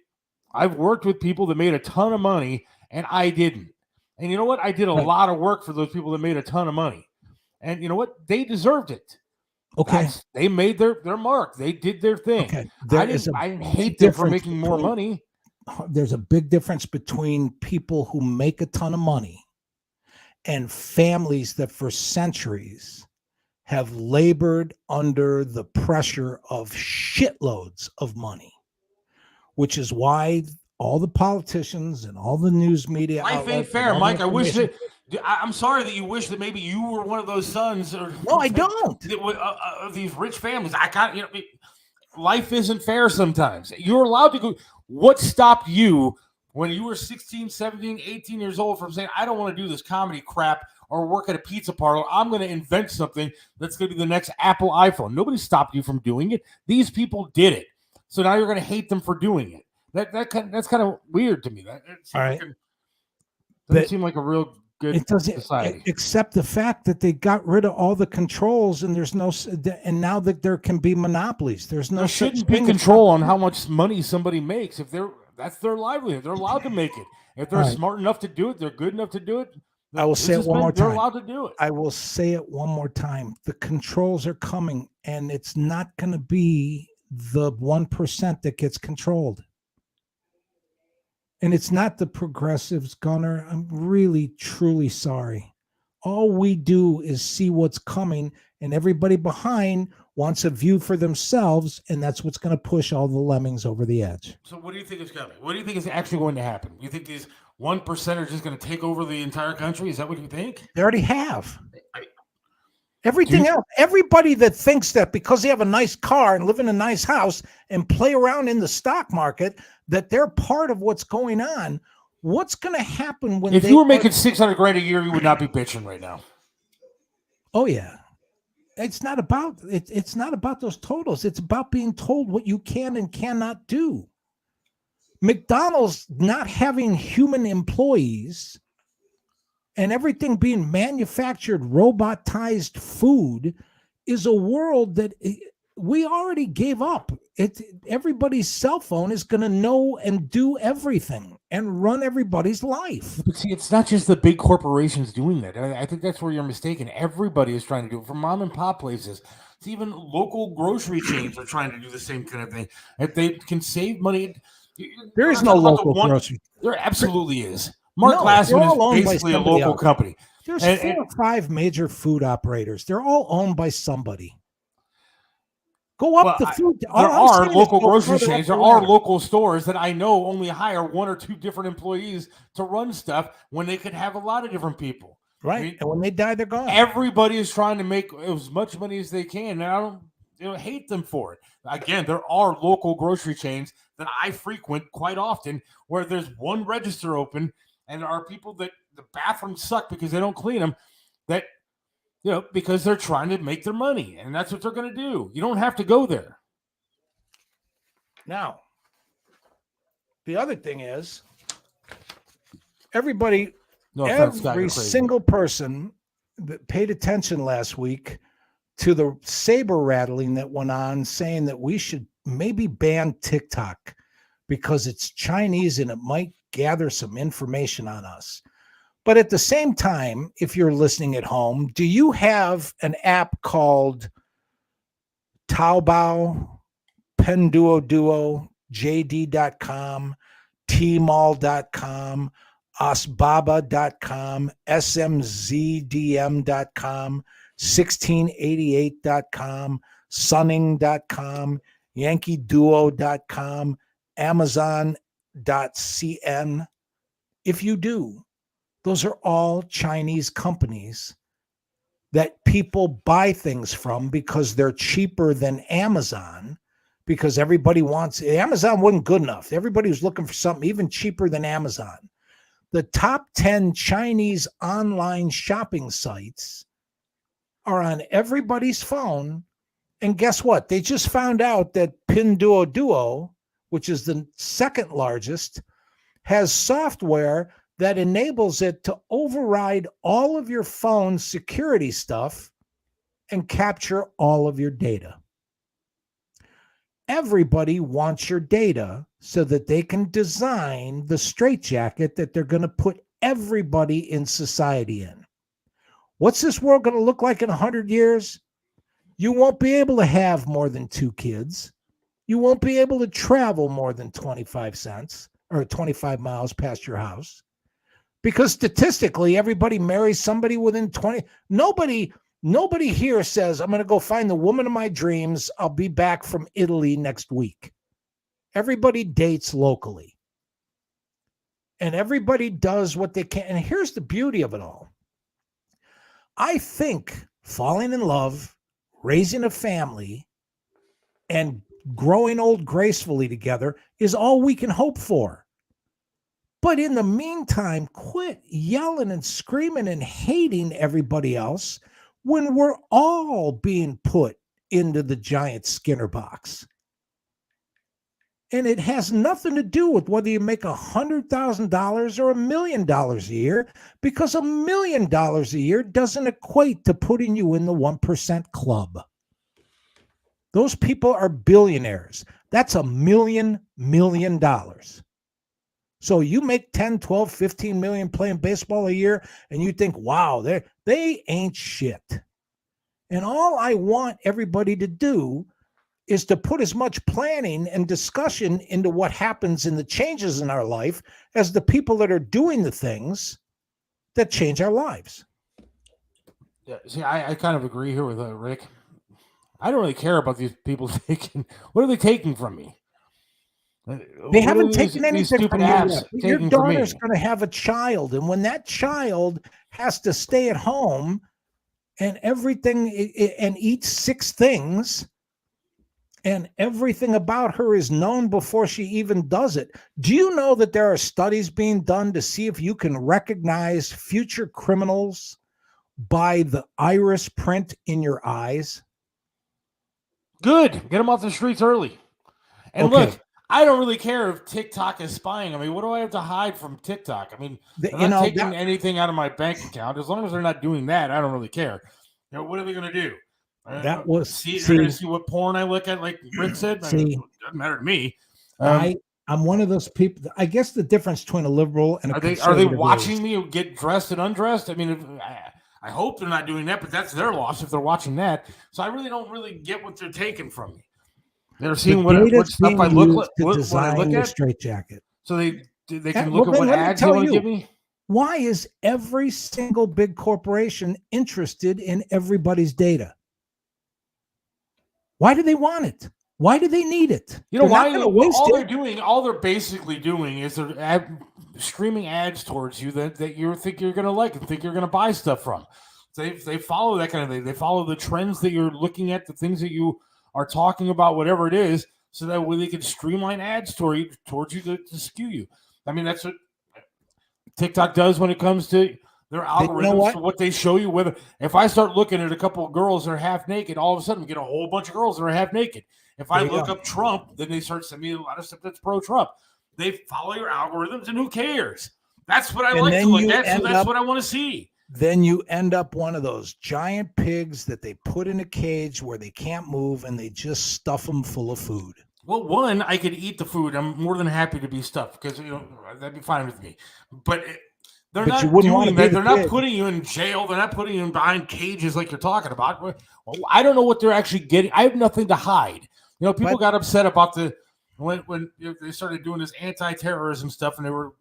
I've worked with people that made a ton of money, and I didn't. And you know what? I did a lot of work for those people that made a ton of money. And you know what? They deserved it. Okay. They made their mark. They did their thing. Okay. I didn't hate them for making more money. There's a big difference between people who make a ton of money and families that for centuries have labored under the pressure of shitloads of money, which is why all the politicians and all the news media. Life ain't fair, Mike. I wish that. I'm sorry that you wish that maybe you were one of those sons. Or, no, I don't. Of these rich families. Life isn't fair sometimes. You're allowed to go. What stopped you when you were 16, 17, 18 years old from saying, I don't want to do this comedy crap or work at a pizza parlor? I'm going to invent something that's going to be the next Apple iPhone. Nobody stopped you from doing it. These people did it. So now you're going to hate them for doing it. That's kind of weird to me. All right. Doesn't seem like a real good society. Except the fact that they got rid of all the controls and there's no, and now that there can be monopolies, there shouldn't be control on how much money somebody makes. That's their livelihood. They're allowed to make it. If they're smart enough to do it, they're good enough to do it. I will say it one more time. They're allowed to do it. I will say it one more time. The controls are coming, and it's not going to be the 1% that gets controlled. And it's not the progressives, Gunner. I'm really, truly sorry. All we do is see what's coming, and everybody behind wants a view for themselves, and that's what's going to push all the lemmings over the edge. So what do you think is coming? What do you think is actually going to happen? You think these 1% are just going to take over the entire country? Is that what you think? They already have. Everything else, everybody that thinks that because they have a nice car and live in a nice house and play around in the stock market, that they're part of what's going on. What's going to happen when if you were making $600,000 a year, you would not be bitching right now. Oh yeah. It's not about it's not about those totals. It's about being told what you can and cannot do. McDonald's not having human employees and everything being manufactured, robotized food is a world that we already gave up. Everybody's cell phone is going to know and do everything and run everybody's life. But see, it's not just the big corporations doing that. I think that's where you're mistaken. Everybody is trying to do it, from mom and pop places. It's even local grocery chains are trying to do the same kind of thing. If they can save money. There is no local grocery. There absolutely is. Mark Glassman is basically a local company. There's 4 or 5 major food operators. They're all owned by somebody. Go up the food. There are local grocery chains. There are local stores that I know only hire 1 or 2 different employees to run stuff when they could have a lot of different people. Right. I mean, and when they die, they're gone. Everybody is trying to make as much money as they can. And I don't hate them for it. Again, there are local grocery chains that I frequent quite often where there's one register open and there are people that the bathrooms suck because they don't clean them, that because they're trying to make their money, and that's what they're going to do. You don't have to go there. Now, the other thing is, every single person that paid attention last week to the saber rattling that went on, saying that we should maybe ban TikTok because it's Chinese and it might gather some information on us. But at the same time, if you're listening at home, do you have an app called Taobao, Pinduoduo, JD.com, Tmall.com, Asbaba.com, SMZDM.com, 1688.com, Sunning.com, YankeeDuo.com, Amazon.cn? If you do, those are all Chinese companies that people buy things from because they're cheaper than Amazon, because everybody wants Amazon wasn't good enough. Everybody was looking for something even cheaper than Amazon. the top 10 Chinese online shopping sites are on everybody's phone. And guess what? They just found out that Pinduoduo, which is the second largest, has software that enables it to override all of your phone's security stuff and capture all of your data. Everybody wants your data so that they can design the straitjacket that they're going to put everybody in society in. What's this world going to look like in 100 years? You won't be able to have more than 2 kids. You won't be able to travel more than 25 cents or 25 miles past your house, because statistically, everybody marries somebody within 20. Nobody here says, I'm going to go find the woman of my dreams. I'll be back from Italy next week. Everybody dates locally. And everybody does what they can. And here's the beauty of it all. I think falling in love, raising a family, and growing old gracefully together is all we can hope for. But in the meantime, quit yelling and screaming and hating everybody else when we're all being put into the giant Skinner box. And it has nothing to do with whether you make $100,000 or $1 million a year, because $1 million a year doesn't equate to putting you in the 1% club. Those people are billionaires. That's $1 million. So you make 10, 12, 15 million playing baseball a year, and you think, wow, they ain't shit. And all I want everybody to do is to put as much planning and discussion into what happens in the changes in our life as the people that are doing the things that change our lives. Yeah, see, I kind of agree here with Rick. I don't really care about these people taking. What are they taking from me? They haven't taken anything from you yet. Your Taking from me. daughter's going to have a child, and when that child has to stay at home and everything and eat 6 things, and everything about her is known before she even does it. Do you know that there are studies being done to see if you can recognize future criminals by the iris print in your eyes? Good. Get them off the streets early. And Okay. look, I don't really care if TikTok is spying. I mean, what do I have to hide from TikTok? I mean, they're not taking anything out of my bank account. As long as they're not doing that, I don't really care. You know, what are they going to do? They're going to see what porn I look at, like Rick said. It doesn't matter to me. I'm one of those people. I guess the difference between a liberal and are they watching me get dressed and undressed? I mean, I hope they're not doing that, but that's their loss if they're watching that. So I really don't get what they're taking from me. They're seeing what stuff I look at. Straitjacket. So they can look at what ads they want to give me. Why is every single big corporation interested in everybody's data? Why do they want it? Why do they need it? You know why? All they're basically doing is they're streaming ads towards you that you think you're going to like and think you're going to buy stuff from. They follow that kind of thing. They follow the trends that you're looking at, the things that you are talking about, whatever it is, so that way they can streamline ads towards you to skew you. I mean, that's what TikTok does when it comes to their algorithms, what they show you. Whether if I start looking at a couple of girls that are half naked, all of a sudden we get a whole bunch of girls that are half naked. If I look up Trump, then they start sending me a lot of stuff that's pro-Trump. They follow your algorithms, and who cares? That's what I like to look at, so that's what I want to see. Then you end up one of those giant pigs that they put in a cage where they can't move, and they just stuff them full of food. Well, one, I could eat the food. I'm more than happy to be stuffed because that'd be fine with me. But they're not doing that. They're not putting you in jail. They're not putting you behind cages like you're talking about. Well, I don't know what they're actually getting. I have nothing to hide. People got upset about when they started doing this anti-terrorism stuff, and they were,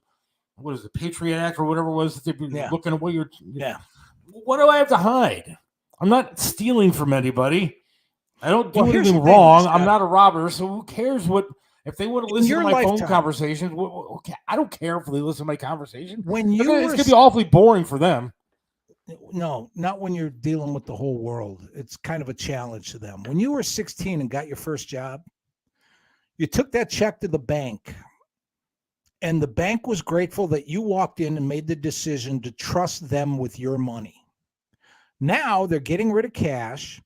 what is it, Patriot Act or whatever it was that they'd be looking at what you're. Yeah. What do I have to hide? I'm not stealing from anybody. I don't do anything wrong. I'm not a robber, so who cares if they want to listen to my phone conversations? I don't care if they listen to my conversation. It's going to be awfully boring for them. No, not when you're dealing with the whole world. It's kind of a challenge to them. When you were 16 and got your first job, you took that check to the bank, And the bank was grateful that you walked in and made the decision to trust them with your money. Now they're getting rid of cash,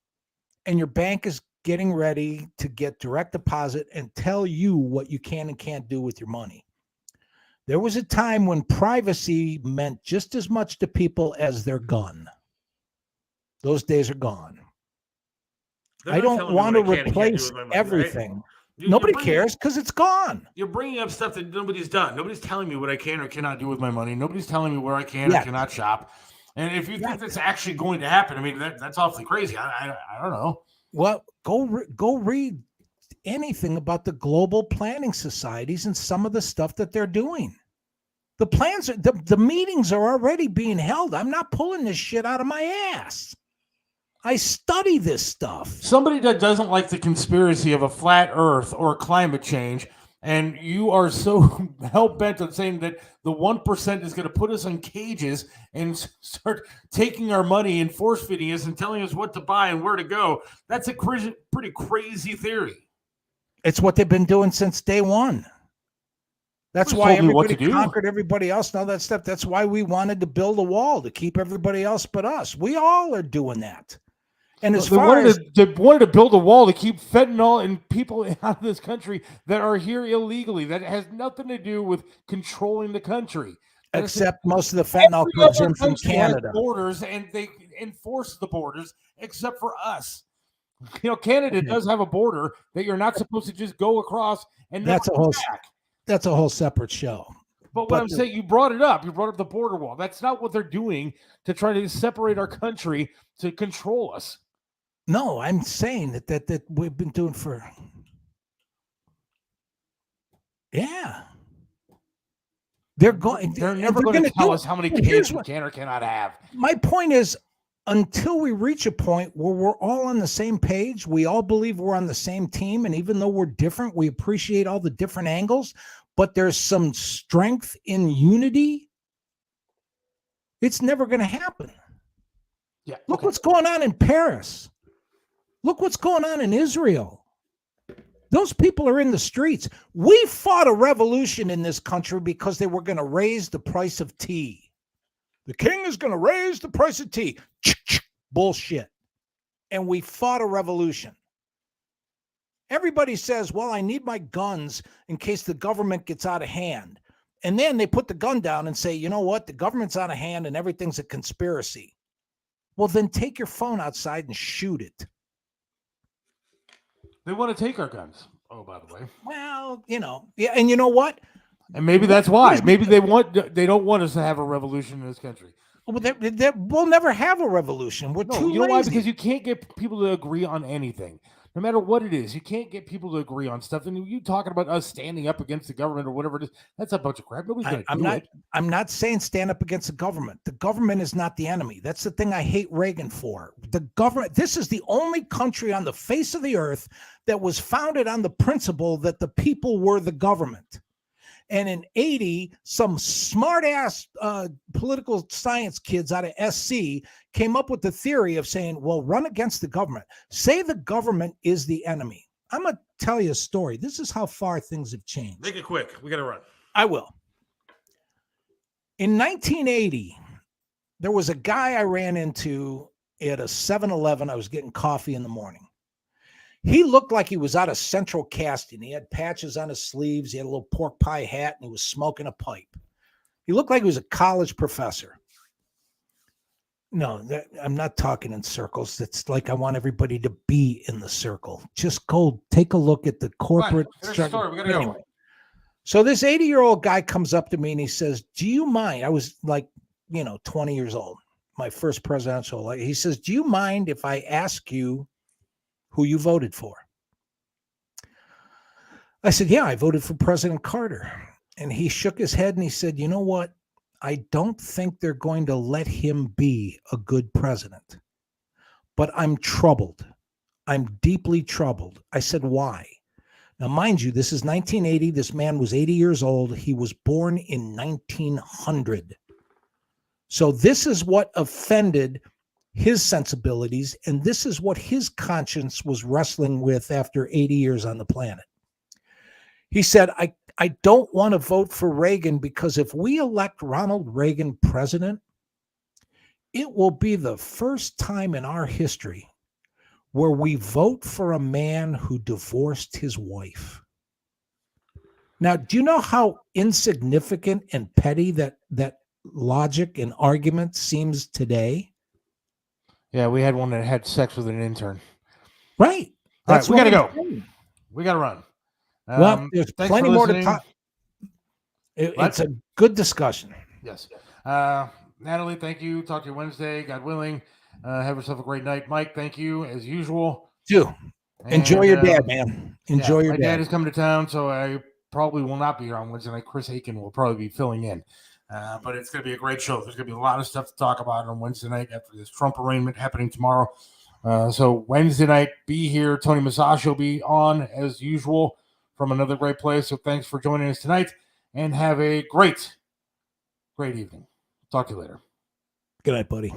and your bank is getting ready to get direct deposit and tell you what you can and can't do with your money. There was a time when privacy meant just as much to people as their gun. Those days are gone. I don't want to replace everything. Right? Nobody cares because it's gone. You're bringing up stuff that nobody's done. Nobody's telling me what I can or cannot do with my money. Nobody's telling me where I can or cannot shop. And if you think that's actually going to happen, I mean, that's awfully crazy. I don't know. Well, go read anything about the global planning societies and some of the stuff that they're doing. The plans, the meetings are already being held. I'm not pulling this shit out of my ass. I study this stuff. Somebody that doesn't like the conspiracy of a flat earth or climate change, and you are so hell-bent on saying that the 1% is going to put us in cages and start taking our money and force-feeding us and telling us what to buy and where to go, that's a pretty crazy theory. It's what they've been doing since day one. That's why everybody conquered everybody else and all that stuff. That's why we wanted to build a wall to keep everybody else but us. We all are doing that. And as far as they wanted to build a wall to keep fentanyl and people out of this country that are here illegally, that has nothing to do with controlling the country. Except most of the fentanyl comes in from Canada. Borders, and they enforce the borders except for us. You know, Canada does have a border that you're not supposed to just go across and that's a whole separate show. But what I'm saying, you brought it up. You brought up the border wall. That's not what they're doing to try to separate our country to control us. No, I'm saying that we've been doing for. Yeah. They're never going to tell us how many kids we can or cannot have. My point is, until we reach a point where we're all on the same page, we all believe we're on the same team, and even though we're different, we appreciate all the different angles, but there's some strength in unity, it's never going to happen. Yeah. Look what's going on in Paris. Look what's going on in Israel. Those people are in the streets. We fought a revolution in this country because they were going to raise the price of tea. The king is going to raise the price of tea. Bullshit. And we fought a revolution. Everybody says, well, I need my guns in case the government gets out of hand. And then they put the gun down and say, you know what? The government's out of hand and everything's a conspiracy. Well, then take your phone outside and shoot it. They want to take our guns. Oh, by the way. Well, yeah, and you know what? And maybe that's why. Maybe they don't want us to have a revolution in this country. Well, we'll never have a revolution. We're too lazy. You know why? Because you can't get people to agree on anything. No matter what it is, you can't get people to agree on stuff. And you talking about us standing up against the government or whatever it is, that's a bunch of crap. Nobody's going to do it. I'm not saying stand up against the government. The government is not the enemy. That's the thing I hate Reagan for. The government, this is the only country on the face of the earth that was founded on the principle that the people were the government. And in 80, some smart-ass political science kids out of SC came up with the theory of saying, well, run against the government. Say the government is the enemy. I'm going to tell you a story. This is how far things have changed. Make it quick. We got to run. I will. In 1980, there was a guy I ran into at a 7-Eleven. I was getting coffee in the morning. He looked like he was out of central casting. He had patches on his sleeves. He had a little pork pie hat, and he was smoking a pipe. He looked like he was a college professor. No, I'm not talking in circles. It's like I want everybody to be in the circle. Just go take a look at the corporate structure. We gotta go. So this 80-year-old guy comes up to me, and he says, do you mind? I was like, 20 years old, my first presidential. He says, do you mind if I ask you who you voted for? I said, yeah, I voted for President Carter. And he shook his head and he said, you know what? I don't think they're going to let him be a good president. But I'm troubled. I'm deeply troubled. I said, why? Now, mind you, this is 1980. This man was 80 years old. He was born in 1900. So this is what offended his sensibilities, and this is what his conscience was wrestling with after 80 years on the planet. He said, I don't want to vote for Reagan because if we elect Ronald Reagan president, it will be the first time in our history where we vote for a man who divorced his wife. Now, do you know how insignificant and petty that logic and argument seems today? Yeah, we had one that had sex with an intern. Right. All right, we got to go. Saying. We got to run. Well, there's plenty more to talk. It's a good discussion. Yes. Natalie, thank you. Talk to you Wednesday, God willing. Have yourself a great night. Mike, thank you as usual. Do. Enjoy your dad, man. Enjoy your dad. My dad is coming to town, so I probably will not be here on Wednesday night. Chris Aiken will probably be filling in. But it's going to be a great show. There's going to be a lot of stuff to talk about on Wednesday night after this Trump arraignment happening tomorrow. So Wednesday night, be here. Tony Masashi will be on as usual from another great place. So thanks for joining us tonight and have a great evening. Talk to you later. Good night, buddy.